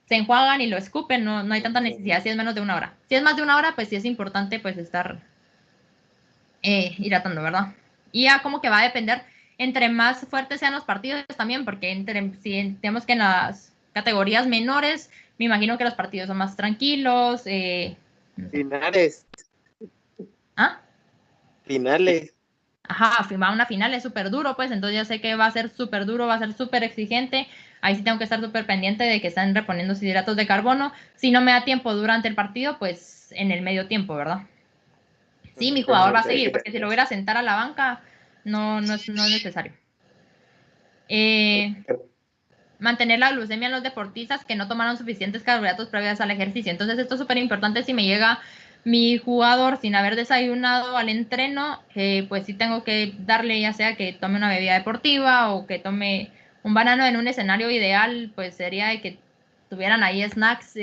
Se enjuagan y lo escupen, no hay tanta necesidad si es menos de una hora. Si es más de una hora, pues sí es importante pues estar hidratando, ¿verdad? Y ya como que va a depender, entre más fuertes sean los partidos también, porque si tenemos que en las categorías menores, me imagino que los partidos son más tranquilos. No sé. Finales. ¿Ah? Finales. Ajá, firmar una final es súper duro, pues entonces ya sé que va a ser súper duro, va a ser súper exigente. Ahí sí tengo que estar súper pendiente de que están reponiendo hidratos de carbono. Si no me da tiempo durante el partido, pues en el medio tiempo, ¿verdad? Sí, mi jugador va a seguir, porque si lo hubiera sentar a la banca, no es necesario. Mantener la glucemia en los deportistas que no tomaron suficientes carbohidratos previas al ejercicio. Entonces, esto es súper importante si me llega mi jugador sin haber desayunado al entreno, pues sí tengo que darle ya sea que tome una bebida deportiva o que tome un banano. En un escenario ideal, pues sería de que tuvieran ahí snacks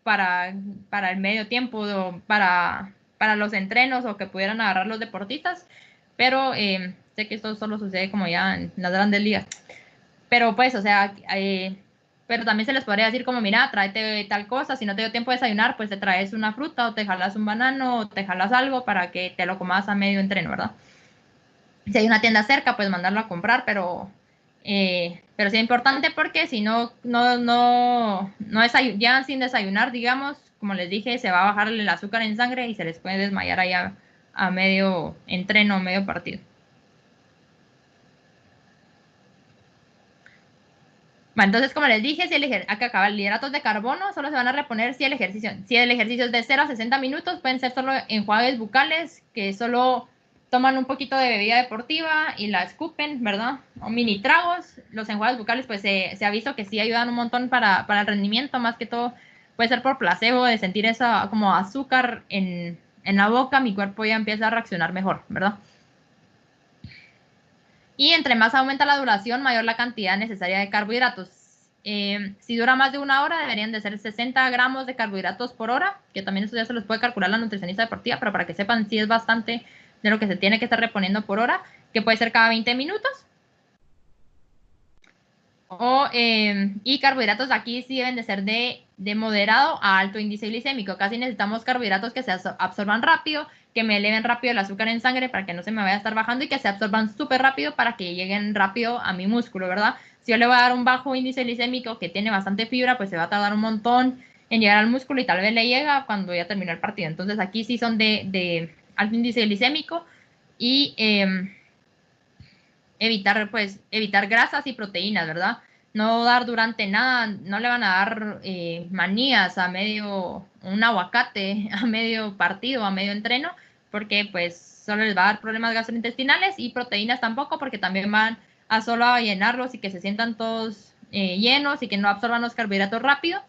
para, para el medio tiempo, o para los entrenos o que pudieran agarrar los deportistas, pero sé que esto solo sucede como ya en las grandes ligas. Pero pues, o sea, pero también se les podría decir como, mira, tráete tal cosa, si no te dio tiempo de desayunar, pues te traes una fruta o te jalas un banano o te jalas algo para que te lo comas a medio entreno, ¿verdad? Si hay una tienda cerca, pues mandarlo a comprar, pero sí es importante porque si no llegan sin desayunar, digamos, como les dije, se va a bajar el azúcar en sangre y se les puede desmayar ahí a medio entreno, medio partido. Bueno, entonces, como les dije, acá acaba el hidratos de carbono, solo se van a reponer si el ejercicio es de 0 a 60 minutos, pueden ser solo enjuagues bucales, que solo toman un poquito de bebida deportiva y la escupen, ¿verdad? O mini tragos. Los enjuagues bucales, pues se ha visto que sí ayudan un montón para el rendimiento, más que todo puede ser por placebo, de sentir esa como azúcar en la boca, mi cuerpo ya empieza a reaccionar mejor, ¿verdad? Y entre más aumenta la duración, mayor la cantidad necesaria de carbohidratos. Si dura más de 1 hora, deberían de ser 60 gramos de carbohidratos por hora, que también eso ya se los puede calcular la nutricionista deportiva, pero para que sepan, sí es bastante de lo que se tiene que estar reponiendo por hora, que puede ser cada 20 minutos. Y carbohidratos aquí sí deben de ser de moderado a alto índice glicémico. Casi necesitamos carbohidratos que se absorban rápido, que me eleven rápido el azúcar en sangre para que no se me vaya a estar bajando y que se absorban súper rápido para que lleguen rápido a mi músculo, ¿verdad? Si yo le voy a dar un bajo índice glicémico que tiene bastante fibra, pues se va a tardar un montón en llegar al músculo y tal vez le llega cuando ya terminó el partido. Entonces aquí sí son de alto índice glicémico y evitar grasas y proteínas, ¿verdad? No dar durante nada, no le van a dar manías un aguacate a medio partido, a medio entreno, porque pues solo les va a dar problemas gastrointestinales, y proteínas tampoco, porque también van a solo a llenarlos y que se sientan todos llenos y que no absorban los carbohidratos rápido,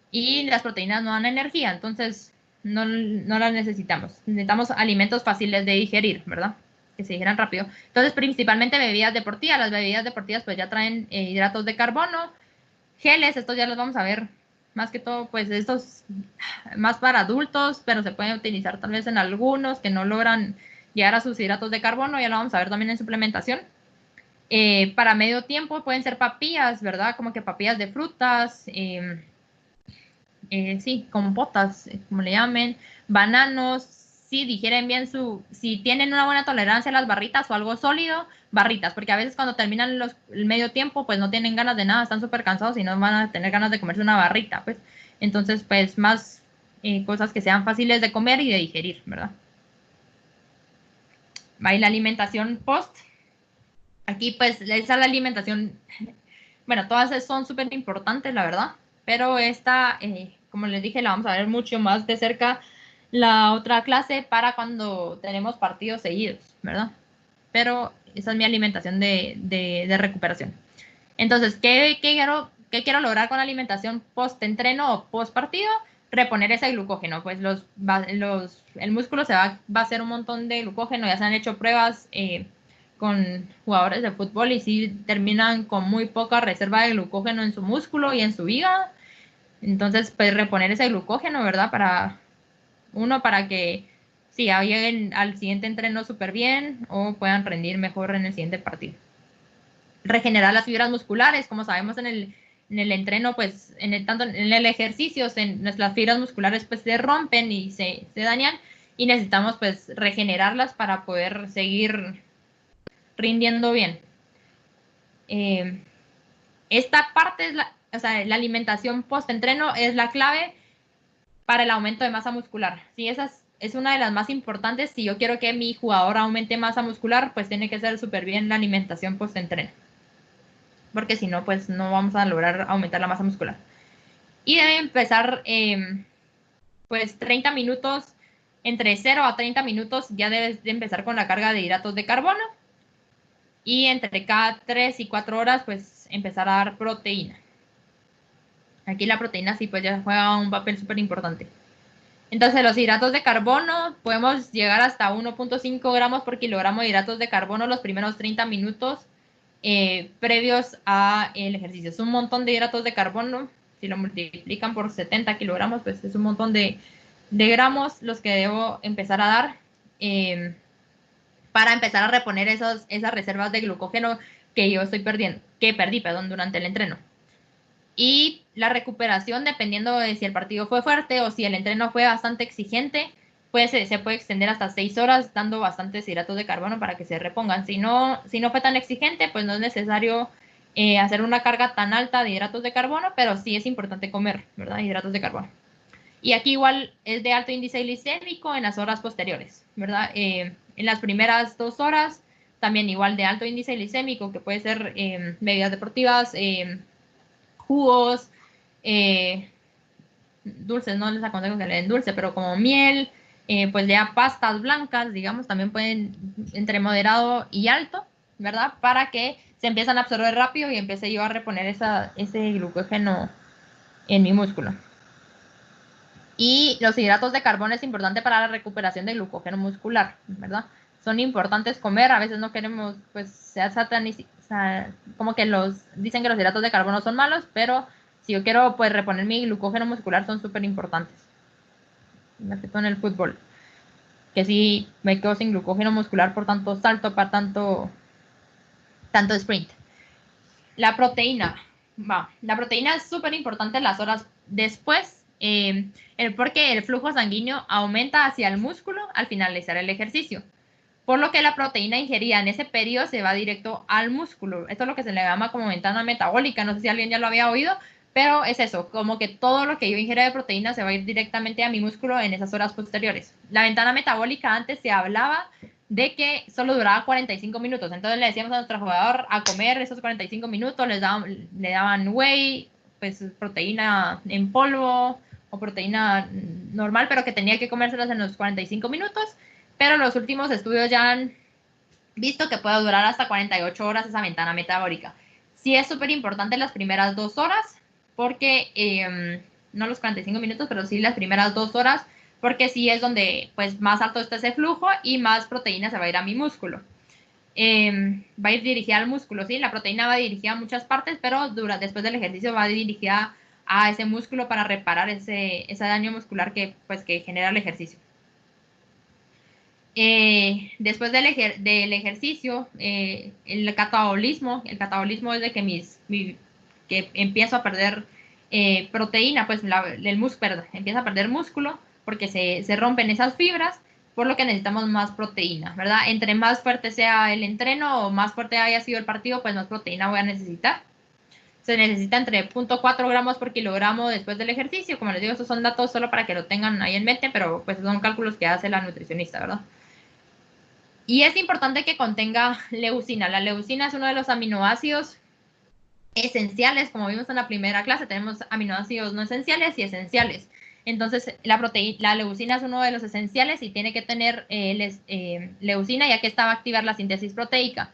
y las proteínas no dan energía, entonces no las necesitamos. Necesitamos alimentos fáciles de digerir, ¿verdad? Que se digieran rápido. Entonces, principalmente bebidas deportivas. Las bebidas deportivas pues ya traen hidratos de carbono, geles, estos ya los vamos a ver. Más que todo, pues estos más para adultos, pero se pueden utilizar tal vez en algunos que no logran llegar a sus hidratos de carbono. Ya lo vamos a ver también en suplementación. Para medio tiempo pueden ser papillas, ¿verdad? Como que papillas de frutas, sí, compotas, como le llamen, bananos, si digieren bien si tienen una buena tolerancia a las barritas o algo sólido, barritas, porque a veces cuando terminan el medio tiempo, pues no tienen ganas de nada, están súper cansados y no van a tener ganas de comerse una barrita, pues. Entonces, pues más cosas que sean fáciles de comer y de digerir, ¿verdad? Va, y la alimentación post. Aquí, pues, esa es la alimentación. Bueno, todas son súper importantes, la verdad, pero esta, como les dije, la vamos a ver mucho más de cerca la otra clase para cuando tenemos partidos seguidos, ¿verdad? Pero esa es mi alimentación de recuperación. Entonces, ¿qué quiero lograr con la alimentación post-entreno o post-partido? Reponer ese glucógeno, pues el músculo va a hacer un montón de glucógeno, ya se han hecho pruebas con jugadores de fútbol y sí terminan con muy poca reserva de glucógeno en su músculo y en su hígado. Entonces, pues reponer ese glucógeno, ¿verdad? Para que sí, lleguen al siguiente entreno súper bien o puedan rendir mejor en el siguiente partido. Regenerar las fibras musculares, como sabemos en el entreno, pues tanto en el ejercicio, las fibras musculares pues se rompen y se dañan, y necesitamos pues regenerarlas para poder seguir rindiendo bien. Esta parte la alimentación post-entreno es la clave para el aumento de masa muscular. Sí, esa es una de las más importantes. Si yo quiero que mi jugador aumente masa muscular, pues tiene que ser súper bien la alimentación post-entreno, porque si no, pues no vamos a lograr aumentar la masa muscular. Y debe empezar, pues 30 minutos, entre 0 a 30 minutos ya debes de empezar con la carga de hidratos de carbono, y entre cada 3 y 4 horas, pues empezar a dar proteína. Aquí la proteína sí pues ya juega un papel súper importante. Entonces los hidratos de carbono, podemos llegar hasta 1.5 gramos por kilogramo de hidratos de carbono los primeros 30 minutos previos al ejercicio. Es un montón de hidratos de carbono. Si lo multiplican por 70 kilogramos, pues es un montón de gramos los que debo empezar a dar para empezar a reponer esas reservas de glucógeno que yo perdí durante el entreno. Y la recuperación, dependiendo de si el partido fue fuerte o si el entreno fue bastante exigente, pues se puede extender hasta 6 horas dando bastantes hidratos de carbono para que se repongan. Si no fue tan exigente, pues no es necesario hacer una carga tan alta de hidratos de carbono, pero sí es importante comer, ¿verdad? Hidratos de carbono. Y aquí igual es de alto índice glicémico en las horas posteriores, ¿verdad? En las primeras 2 horas, también igual de alto índice glicémico, que puede ser bebidas deportivas, jugos, dulces, no les aconsejo que le den dulce, pero como miel, pues ya pastas blancas, digamos, también pueden entre moderado y alto, ¿verdad? Para que se empiezan a absorber rápido y empiece yo a reponer ese glucógeno en mi músculo. Y los hidratos de carbono es importante para la recuperación de glucógeno muscular, ¿verdad? Son importantes comer, a veces no queremos, pues, como que dicen que los hidratos de carbono son malos, pero si yo quiero, pues, reponer mi glucógeno muscular son súper importantes, más que todo en el fútbol, que si me quedo sin glucógeno muscular por tanto salto, para tanto sprint. La proteína, la proteína es súper importante en las horas después, porque el flujo sanguíneo aumenta hacia el músculo al finalizar el ejercicio, por lo que la proteína ingerida en ese periodo se va directo al músculo. Esto es lo que se le llama como ventana metabólica, no sé si alguien ya lo había oído, pero es eso, como que todo lo que yo ingiera de proteína se va a ir directamente a mi músculo en esas horas posteriores. La ventana metabólica antes se hablaba de que solo duraba 45 minutos. Entonces le decíamos a nuestro jugador a comer esos 45 minutos, le daban whey, pues proteína en polvo o proteína normal, pero que tenía que comérselas en los 45 minutos. Pero los últimos estudios ya han visto que puede durar hasta 48 horas esa ventana metabólica. Sí es súper importante las primeras 2 horas, porque, no los 45 minutos, pero sí las primeras 2 horas, porque sí es donde pues más alto está ese flujo y más proteína se va a ir a mi músculo. Va a ir dirigida al músculo, ¿sí? La proteína va dirigida a muchas partes, pero después del ejercicio va dirigida a ese músculo para reparar ese daño muscular que genera el ejercicio. Después del ejercicio, el catabolismo es de que empiezo a perder proteína, pues el músculo empieza a perder músculo porque se rompen esas fibras, por lo que necesitamos más proteína, ¿verdad? Entre más fuerte sea el entreno o más fuerte haya sido el partido, pues más proteína voy a necesitar. Se necesita entre 0.4 gramos por kilogramo después del ejercicio. Como les digo, estos son datos solo para que lo tengan ahí en mente, pero pues son cálculos que hace la nutricionista, ¿verdad? Y es importante que contenga leucina. La leucina es uno de los aminoácidos esenciales, como vimos en la primera clase, tenemos aminoácidos no esenciales y esenciales. Entonces, la leucina es uno de los esenciales y tiene que tener leucina, ya que esta va a activar la síntesis proteica.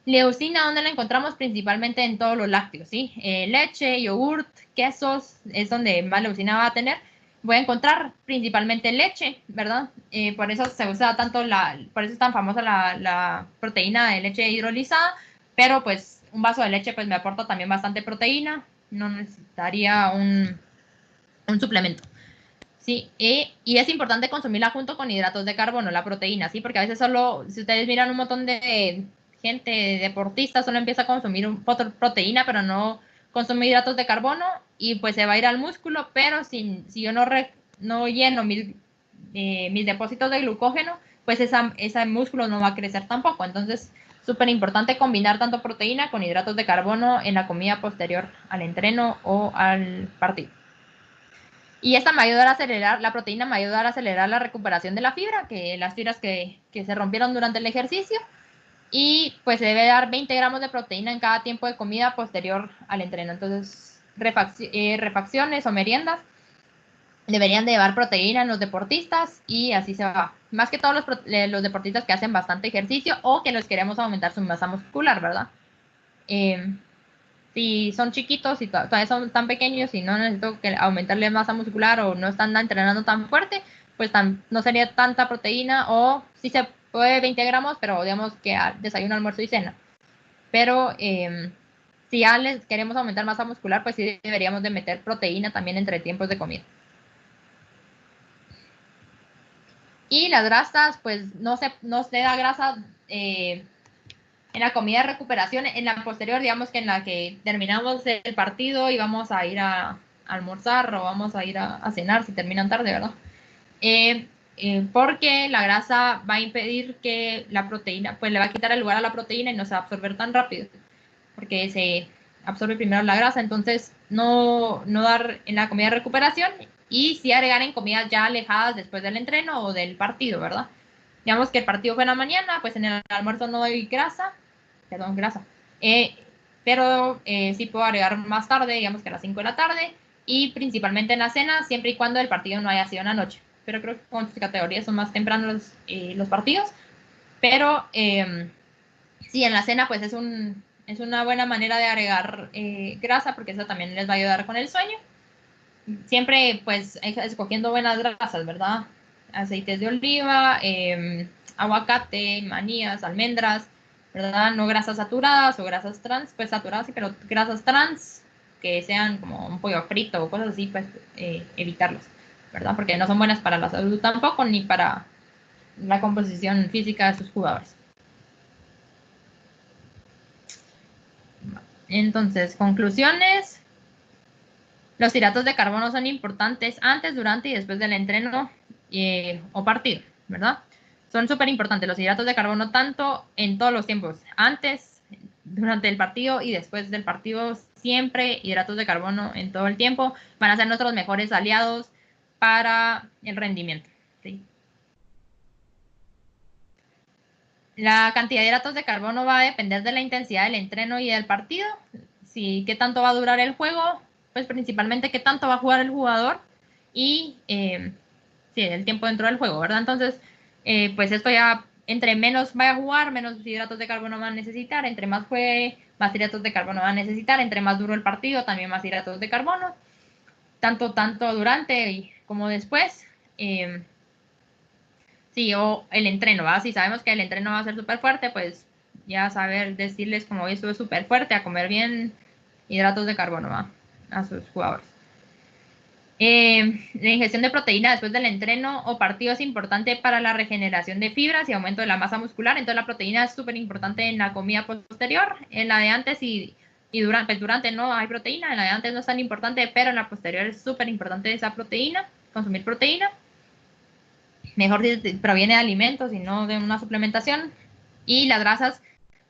Leucina, ¿dónde la encontramos? Principalmente en todos los lácteos, ¿sí? Leche, yogurt, quesos, es donde más leucina va a tener. Voy a encontrar principalmente leche, ¿verdad? Por eso se usa tanto por eso es tan famosa la proteína de leche hidrolizada, pero pues un vaso de leche pues me aporta también bastante proteína, no necesitaría un suplemento. Sí, y es importante consumirla junto con hidratos de carbono, la proteína, ¿sí? Porque a veces solo, si ustedes miran un montón de gente, deportistas, solo empieza a consumir proteína, pero no consume hidratos de carbono y pues se va a ir al músculo, pero si yo no lleno mis depósitos de glucógeno, pues ese músculo no va a crecer tampoco. Entonces, súper importante combinar tanto proteína con hidratos de carbono en la comida posterior al entreno o al partido. Y esta me va a ayudar a acelerar, la proteína me va a ayudar a acelerar la recuperación de la fibra, las fibras que se rompieron durante el ejercicio. Y pues se debe dar 20 gramos de proteína en cada tiempo de comida posterior al entreno. Entonces, refacciones o meriendas deberían de llevar proteína en los deportistas y así se va. Más que todos los deportistas que hacen bastante ejercicio o que los queremos aumentar su masa muscular, ¿verdad? Si son chiquitos y todavía son tan pequeños y no necesito aumentarle masa muscular o no están entrenando tan fuerte, pues no sería tanta proteína o sí se puede 20 gramos, pero digamos que desayuno, almuerzo y cena. Pero si ya les queremos aumentar masa muscular, pues sí deberíamos de meter proteína también entre tiempos de comida. Y las grasas, pues no se da grasa en la comida de recuperación, en la posterior, digamos que en la que terminamos el partido y vamos a ir a almorzar o vamos a ir a cenar si terminan tarde, ¿verdad? Porque la grasa va a impedir que la proteína, pues le va a quitar el lugar a la proteína y no se va a absorber tan rápido, porque se absorbe primero la grasa, entonces no dar en la comida de recuperación y sí agregar en comidas ya alejadas después del entreno o del partido, ¿verdad? Digamos que el partido fue en la mañana, pues en el almuerzo no doy grasa, pero sí puedo agregar más tarde, digamos que a las 5 de la tarde, y principalmente en la cena, siempre y cuando el partido no haya sido en la noche. pero creo que con sus categorías son más tempranos los partidos. Pero sí, en la cena pues es una buena manera de agregar grasa, porque eso también les va a ayudar con el sueño. Siempre pues escogiendo buenas grasas, ¿verdad? Aceites de oliva, aguacate, manías, almendras, ¿verdad? No grasas saturadas o grasas trans, pues saturadas sí, pero grasas trans que sean como un pollo frito o cosas así, pues evitarlas, ¿verdad? Porque no son buenas para la salud tampoco, ni para la composición física de sus jugadores. Entonces, conclusiones. Los hidratos de carbono son importantes antes, durante y después del entreno o partido, ¿verdad? Son súper importantes los hidratos de carbono tanto en todos los tiempos, antes, durante el partido y después del partido, siempre hidratos de carbono en todo el tiempo van a ser nuestros mejores aliados para el rendimiento, ¿sí? La cantidad de hidratos de carbono va a depender de la intensidad del entreno y del partido. Si qué tanto va a durar el juego, pues principalmente qué tanto va a jugar el jugador y sí, el tiempo dentro del juego, ¿verdad? Entonces, pues esto ya, entre menos vaya a jugar, menos hidratos de carbono va a necesitar, entre más juegue, más hidratos de carbono va a necesitar, entre más duro el partido, también más hidratos de carbono, tanto durante como después. Sí, o el entreno, ¿va? Si sabemos que el entreno va a ser súper fuerte, pues ya saber decirles como esto es súper fuerte, a comer bien hidratos de carbono, ¿va? A sus jugadores. La ingestión de proteína después del entreno o partido es importante para la regeneración de fibras y aumento de la masa muscular. Entonces la proteína es súper importante en la comida posterior. En la de antes y durante, pues durante no hay proteína, en la de antes no es tan importante, pero en la posterior es súper importante esa proteína, consumir proteína. Mejor si proviene de alimentos y no de una suplementación. Y las grasas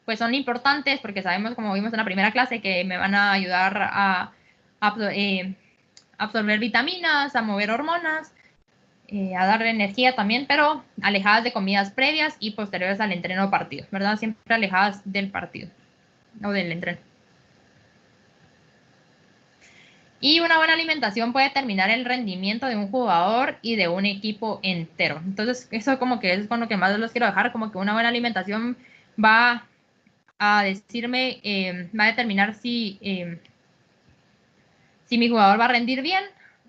pues son importantes porque sabemos, como vimos en la primera clase, que me van a ayudar a absorber vitaminas, a mover hormonas, a dar energía también, pero alejadas de comidas previas y posteriores al entreno o partido, ¿verdad? Siempre alejadas del partido o del entreno. Y una buena alimentación puede determinar el rendimiento de un jugador y de un equipo entero. Entonces, eso como que es con lo que más los quiero dejar, como que una buena alimentación va a decirme, va a determinar si mi jugador va a rendir bien.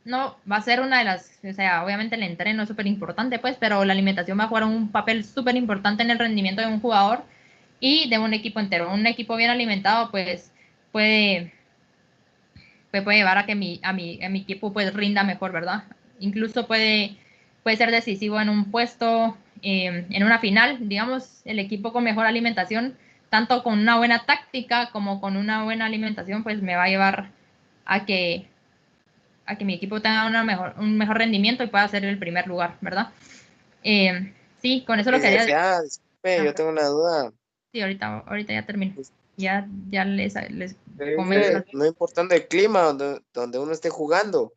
No, va a ser una de las, o sea, obviamente el entreno es súper importante, pues, pero la alimentación va a jugar un papel súper importante en el rendimiento de un jugador y de un equipo entero. Un equipo bien alimentado, pues, puede llevar a que a mi equipo pues rinda mejor, ¿verdad? Incluso puede ser decisivo en un puesto, en una final, digamos, el equipo con mejor alimentación, tanto con una buena táctica como con una buena alimentación, pues me va a llevar a que, mi equipo tenga un mejor rendimiento y pueda ser el primer lugar, ¿verdad? Sí, con eso lo quería decir. Licenciada, disculpe, yo tengo una duda. Sí, ahorita ya termino. Ya les Usted comento. dice, no importando el clima donde uno esté jugando.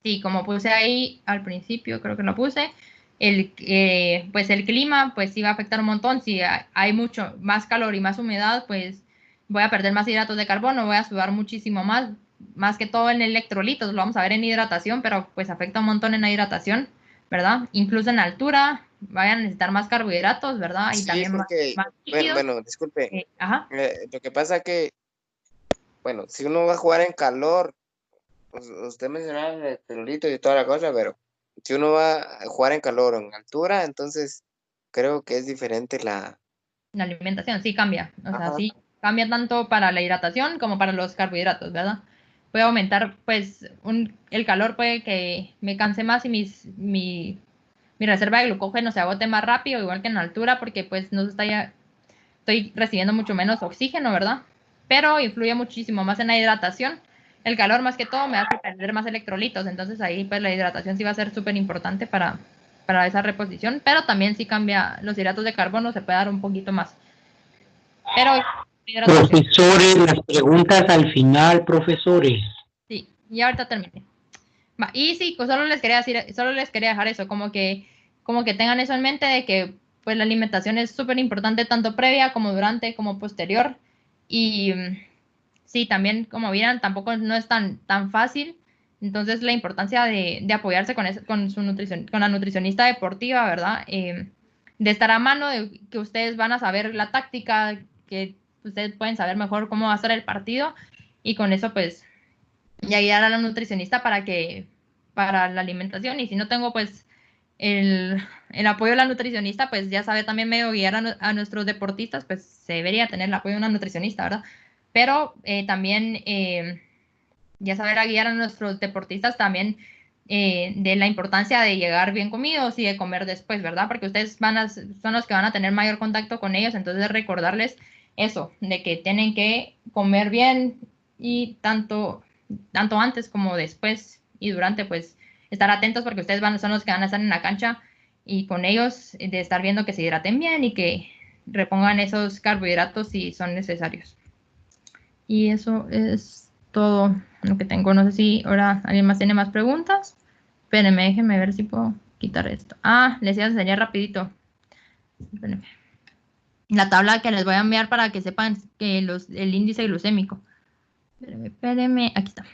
Sí, como puse ahí al principio, creo que lo puse, pues el clima pues sí va a afectar un montón. Si hay mucho más calor y más humedad, pues voy a perder más hidratos de carbono, voy a sudar muchísimo más que todo en electrolitos, lo vamos a ver en hidratación, pero pues afecta un montón en la hidratación, ¿verdad? Incluso en altura, vayan a necesitar más carbohidratos, ¿verdad? Y Sí, también porque, más líquidos. bueno, disculpe. Ajá. Lo que pasa que, bueno, si uno va a jugar en calor, usted mencionaba el electrolito y toda la cosa, pero si uno va a jugar en calor o en altura, entonces creo que es diferente la... La alimentación sí cambia, o sea, Ajá. sí cambia tanto para la hidratación como para los carbohidratos, ¿verdad? Puede aumentar, pues, el calor puede que me canse más y mi reserva de glucógeno se agote más rápido, igual que en altura, porque pues no estoy recibiendo mucho menos oxígeno, ¿verdad? Pero influye muchísimo más en la hidratación. El calor más que todo me hace perder más electrolitos, entonces ahí pues la hidratación sí va a ser súper importante para esa reposición, pero también sí cambia los hidratos de carbono, se puede dar un poquito más. Pero hidratación. Profesores, las preguntas al final, profesores. Sí, y ahorita terminé. Va, y sí, pues solo les quería dejar eso, como que tengan eso en mente de que pues la alimentación es súper importante tanto previa como durante como posterior. Y sí, también como vieran, tampoco no es tan fácil Entonces, la importancia de apoyarse con su con la nutricionista deportiva, ¿verdad? De estar a mano, de que ustedes van a saber la táctica, que ustedes pueden saber mejor cómo va a ser el partido, y con eso, pues, ya guiar a la nutricionista para la alimentación. Y si no tengo, pues, el apoyo de la nutricionista, pues ya sabe también medio guiar a nuestros deportistas, pues se debería tener el apoyo de una nutricionista, ¿verdad? Pero también ya saber a guiar a nuestros deportistas también de la importancia de llegar bien comidos y de comer después, ¿verdad? Porque ustedes son los que van a tener mayor contacto con ellos, entonces recordarles eso, de que tienen que comer bien y tanto antes como después y durante, pues estar atentos porque ustedes son los que van a estar en la cancha y con ellos de estar viendo que se hidraten bien y que repongan esos carbohidratos si son necesarios. Y eso es todo lo que tengo. No sé si ahora alguien más tiene más preguntas. Espérenme, déjenme ver si puedo quitar esto. Les iba a enseñar rapidito. Espérenme. La tabla que les voy a enviar para que sepan que el índice glucémico. Espérenme. Aquí está.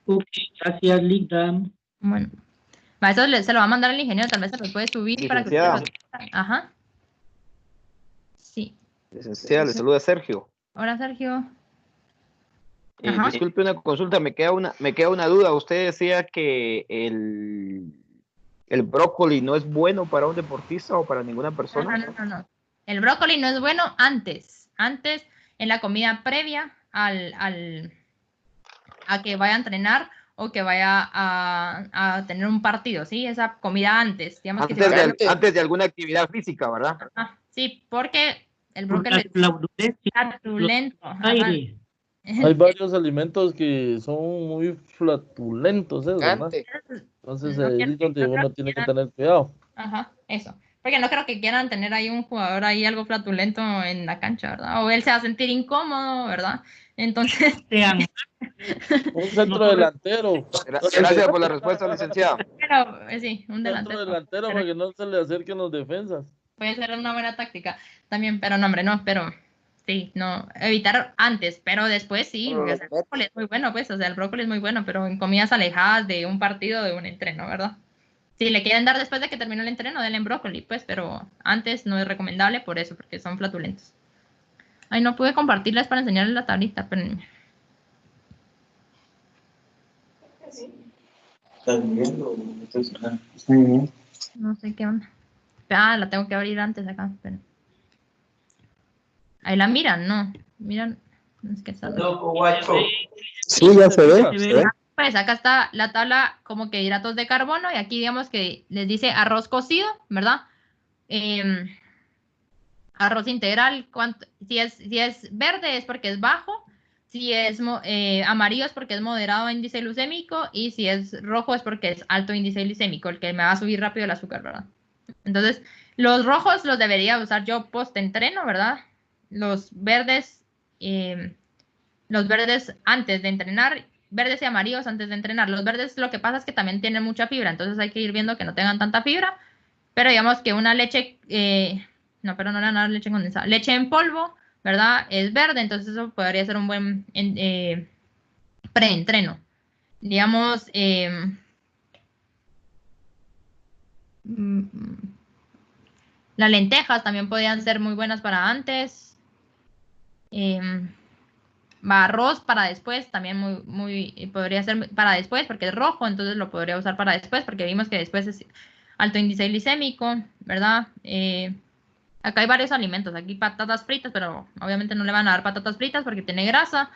Ok, gracias, Linda. Bueno. Eso se lo va a mandar el ingeniero. Tal vez se lo puede subir para que ustedes lo... Ajá. Sí. Licenciada, le saluda Sergio. Hola, Sergio. Disculpe una consulta, me queda una duda. Usted decía que el brócoli no es bueno para un deportista o para ninguna persona. No. El brócoli no es bueno antes en la comida previa a que vaya a entrenar o que vaya a tener un partido, ¿sí? Esa comida antes, digamos antes de alguna actividad física, ¿verdad? Sí, porque el brócoli es flatulento. Hay varios alimentos que son muy flatulentos, ¿verdad? Entonces ahí es donde uno tiene que tener cuidado. Ajá, eso. Porque no creo que quieran tener ahí un jugador ahí algo flatulento en la cancha, ¿verdad? O él se va a sentir incómodo, ¿verdad? Entonces... Un centro delantero. Gracias por la respuesta, licenciada. Pero, sí, un centro delantero para que no se le acerquen los defensas. Puede ser una buena táctica también, pero no, hombre, no, pero... Sí, no, evitar antes, pero después sí, porque el brócoli es muy bueno, pues, o sea, el brócoli es muy bueno, pero en comidas alejadas de un partido, de un entreno, ¿verdad? Si le quieren dar después de que termine el entreno, denle brócoli, pues, pero antes no es recomendable por eso, porque son flatulentos. Ay, no pude compartirles para enseñarles la tablita, pero... No sé qué onda. La tengo que abrir antes acá, pero... Ahí la miran, ¿no? Miran. Es que sí, ya se ve. Pues acá está la tabla como que hidratos de carbono y aquí digamos que les dice arroz cocido, ¿verdad? Arroz integral, si es verde es porque es bajo, si es amarillo es porque es moderado índice glucémico y si es rojo es porque es alto índice glucémico, el que me va a subir rápido el azúcar, ¿verdad? Entonces, los rojos los debería usar yo post-entreno, ¿verdad? Los verdes antes de entrenar, verdes y amarillos antes de entrenar. Los verdes lo que pasa es que también tienen mucha fibra, entonces hay que ir viendo que no tengan tanta fibra, pero digamos que una leche, pero no le van a dar leche condensada, leche en polvo, ¿verdad? Es verde, entonces eso podría ser un buen preentreno. Digamos, las lentejas también podrían ser muy buenas para antes. Arroz para después, también podría ser para después porque es rojo, entonces lo podría usar para después porque vimos que después es alto índice glicémico, ¿verdad? Acá hay varios alimentos, aquí patatas fritas, pero obviamente no le van a dar patatas fritas porque tiene grasa.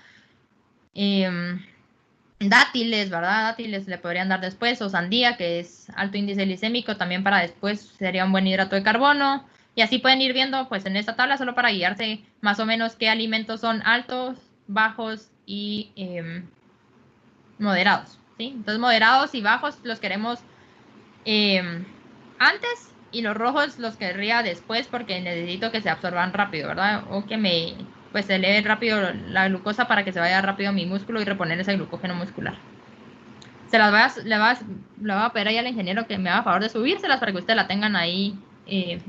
Dátiles, ¿verdad? Dátiles le podrían dar después, o sandía, que es alto índice glicémico, también para después sería un buen hidrato de carbono. Y así pueden ir viendo, pues en esta tabla, solo para guiarse más o menos qué alimentos son altos, bajos y moderados, ¿sí? Entonces, moderados y bajos los queremos antes y los rojos los querría después porque necesito que se absorban rápido, ¿verdad? O que pues se eleve rápido la glucosa para que se vaya rápido a mi músculo y reponer ese glucógeno muscular. Le voy a pedir ahí al ingeniero que me haga favor de subírselas para que ustedes la tengan ahí,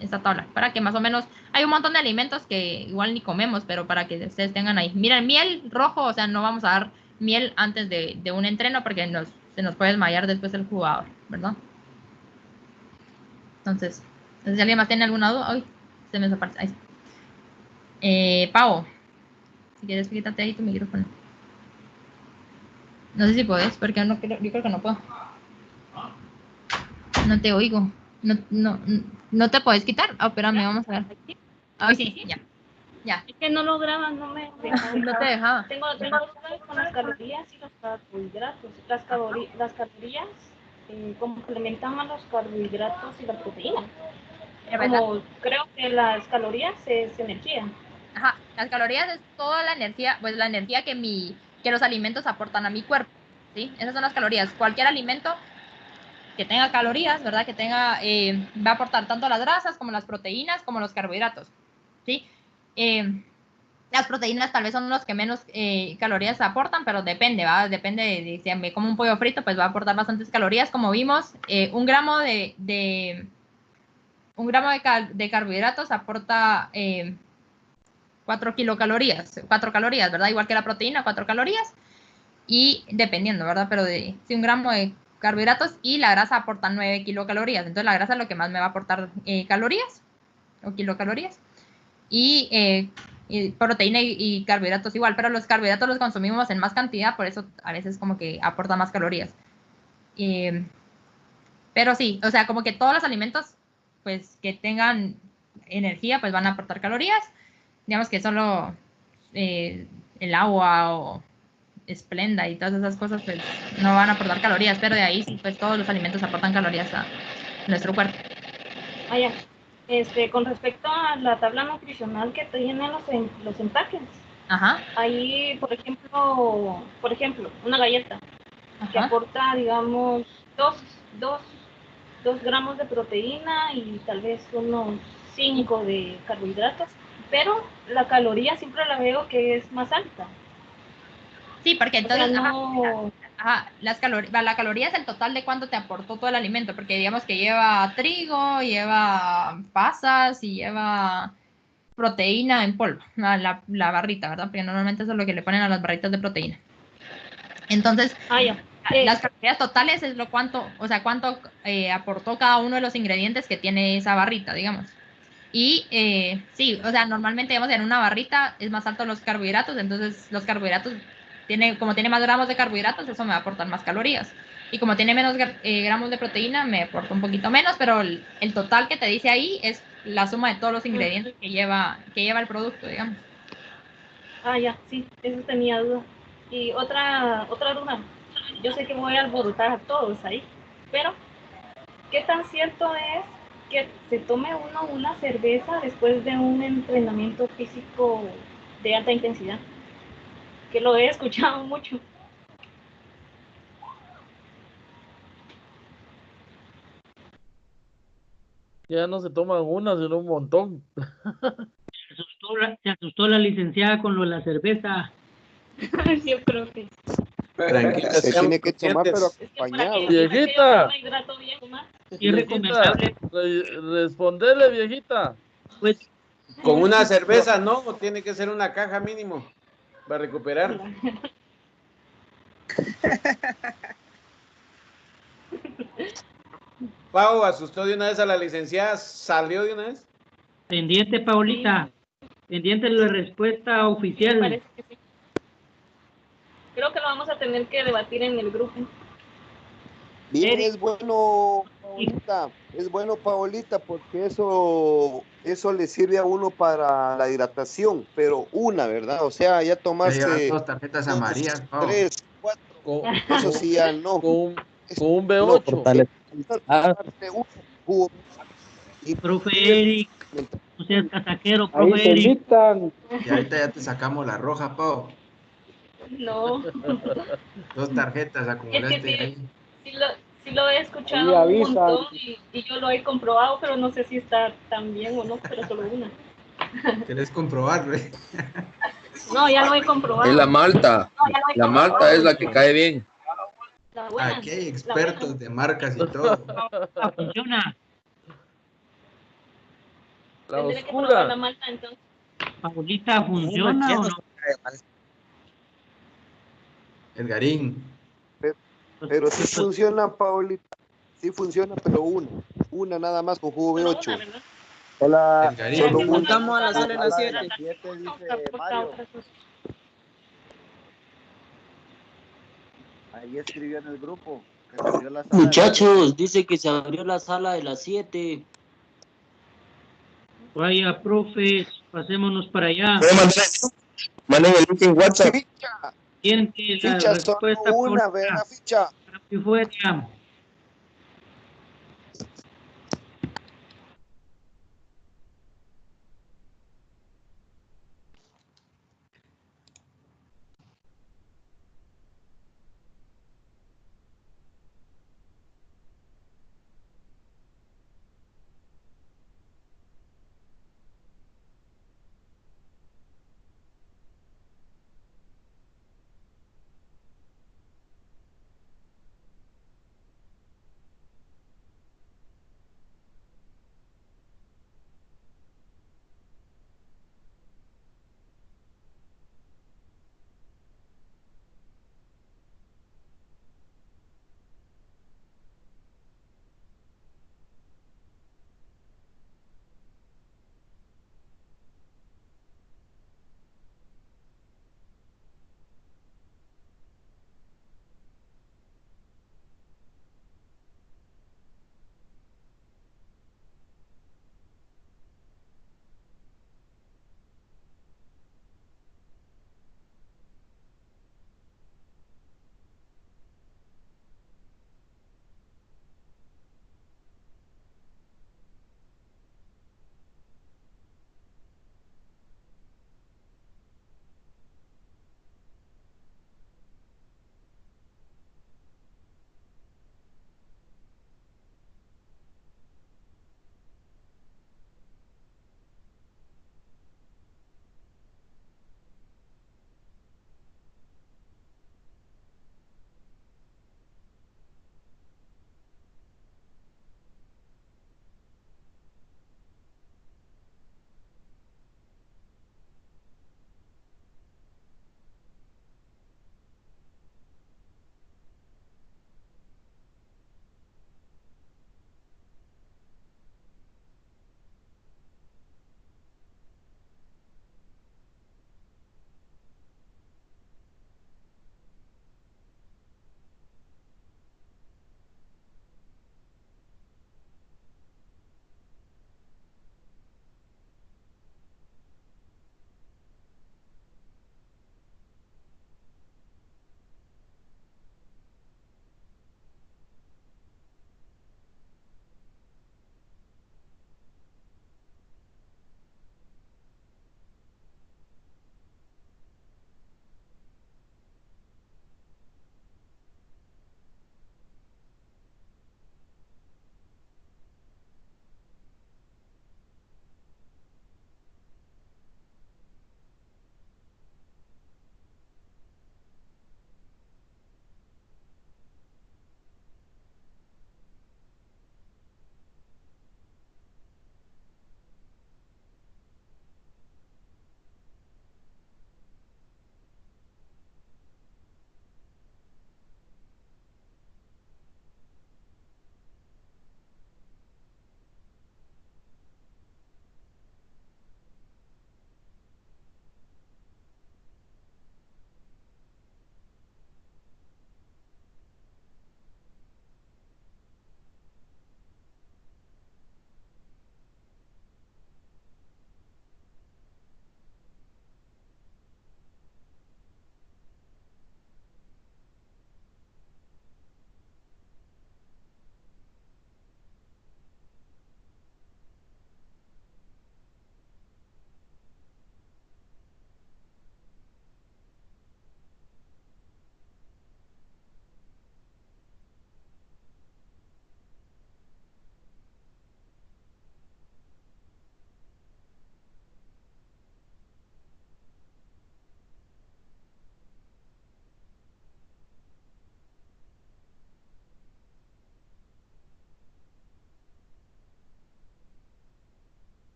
esta tabla, para que más o menos, hay un montón de alimentos que igual ni comemos, pero para que ustedes tengan ahí. Mira, el miel rojo, o sea, no vamos a dar miel antes de un entreno porque se nos puede desmayar después el jugador, ¿verdad? Entonces, si alguien más tiene alguna duda, ¡ay! Se me desaparece. Ahí. Pau, si quieres, quítate ahí tu micrófono. No sé si podés, porque yo creo que no puedo. No te oigo. No te puedes quitar. Ah, espérame, vamos a ver. Ay, sí, ya. Es que no lo graban, no me dejaba. No te dejaba. Tengo dudas con las calorías y los carbohidratos. Las calorías complementan a los carbohidratos y la proteína. Como creo que las calorías es energía. Ajá, las calorías es toda la energía, pues la energía que los alimentos aportan a mi cuerpo, ¿sí? Esas son las calorías. Cualquier alimento que tenga calorías, ¿verdad? Que tenga, va a aportar tanto las grasas como las proteínas como los carbohidratos, ¿sí? Las proteínas tal vez son los que menos calorías aportan, pero depende, ¿va? Depende de si me como un pollo frito, pues va a aportar bastantes calorías. Como vimos, un gramo de carbohidratos aporta 4 kilocalorías, 4 calorías, ¿verdad? Igual que la proteína, 4 calorías. Y dependiendo, ¿verdad? Pero de si un gramo de carbohidratos y la grasa aporta 9 kilocalorías. Entonces la grasa es lo que más me va a aportar calorías o kilocalorías. Y proteína y carbohidratos igual, pero los carbohidratos los consumimos en más cantidad, por eso a veces como que aporta más calorías. Pero sí, o sea, como que todos los alimentos pues que tengan energía pues van a aportar calorías. Digamos que solo el agua o Splenda y todas esas cosas pues no van a aportar calorías, pero de ahí sí pues todos los alimentos aportan calorías a nuestro cuerpo. Ya. Con respecto a la tabla nutricional que tienen los empaques, Ajá. ahí por ejemplo una galleta que aporta digamos 2 gramos de proteína y tal vez unos 5 de carbohidratos, pero la caloría siempre la veo que es más alta. Sí, porque entonces la caloría es el total de cuánto te aportó todo el alimento, porque digamos que lleva trigo, lleva pasas y lleva proteína en polvo, la barrita, ¿verdad? Porque normalmente eso es lo que le ponen a las barritas de proteína. Entonces, las calorías totales es cuánto aportó cada uno de los ingredientes que tiene esa barrita, digamos. Y sí, o sea, normalmente, digamos, en una barrita es más alto los carbohidratos, entonces los carbohidratos, como tiene más gramos de carbohidratos, eso me va a aportar más calorías. Y como tiene menos gramos de proteína, me aporta un poquito menos, pero el total que te dice ahí es la suma de todos los ingredientes que lleva el producto, digamos. Ya, sí, eso tenía duda. Y otra duda, yo sé que voy a alborotar a todos ahí, pero ¿qué tan cierto es que se tome uno una cerveza después de un entrenamiento físico de alta intensidad? Que lo he escuchado mucho. Ya no se toman una, sino un montón. Se asustó la licenciada con lo de la cerveza. Yo creo que tranquila, se tiene que tomar, pero acompañado. Viejita, Sí, es recomendable. Respondele, viejita. Pues, con una cerveza no, tiene que ser una caja mínimo para recuperar. Pau asustó de una vez a la licenciada, salió de una vez. Pendiente, Paulita. Pendiente de la respuesta oficial. Sí, parece que sí. Creo que lo vamos a tener que debatir en el grupo. Bien, es bueno, Paolita, porque eso le sirve a uno para la hidratación, pero ¿verdad? O sea, ya tomarse 2 tarjetas amarillas, Pau. 3, 4, eso sí ya no. Con un B8. Profe Eric, o sea, casaquero, profe Eric. Y ahorita ya te sacamos la roja, Pau. No. 2 tarjetas acumulaste es que sí, ahí. Sí lo he escuchado un montón y yo lo he comprobado, pero no sé si está tan bien o no, pero solo una. ¿Querés comprobarlo? No, ya lo he comprobado. Es la malta. La malta es la que cae bien. Aquí hay expertos de marcas y todo. Funciona. Tendré que probar la malta entonces. Paulita, ¿funciona o no? Edgarín. Pero sí funciona, Paulita. Sí funciona, pero una nada más con jugo B8. Hola, solo juntamos a la sala en las 7. Dice Mario. Ahí escribió en el grupo que se abrió la sala. Muchachos, dice que se abrió la sala de las 7. Vaya, profes, pasémonos para allá. Manden el link en WhatsApp. ¿Quién tiene la Ficha respuesta? solo una, ve la ficha. Fuera.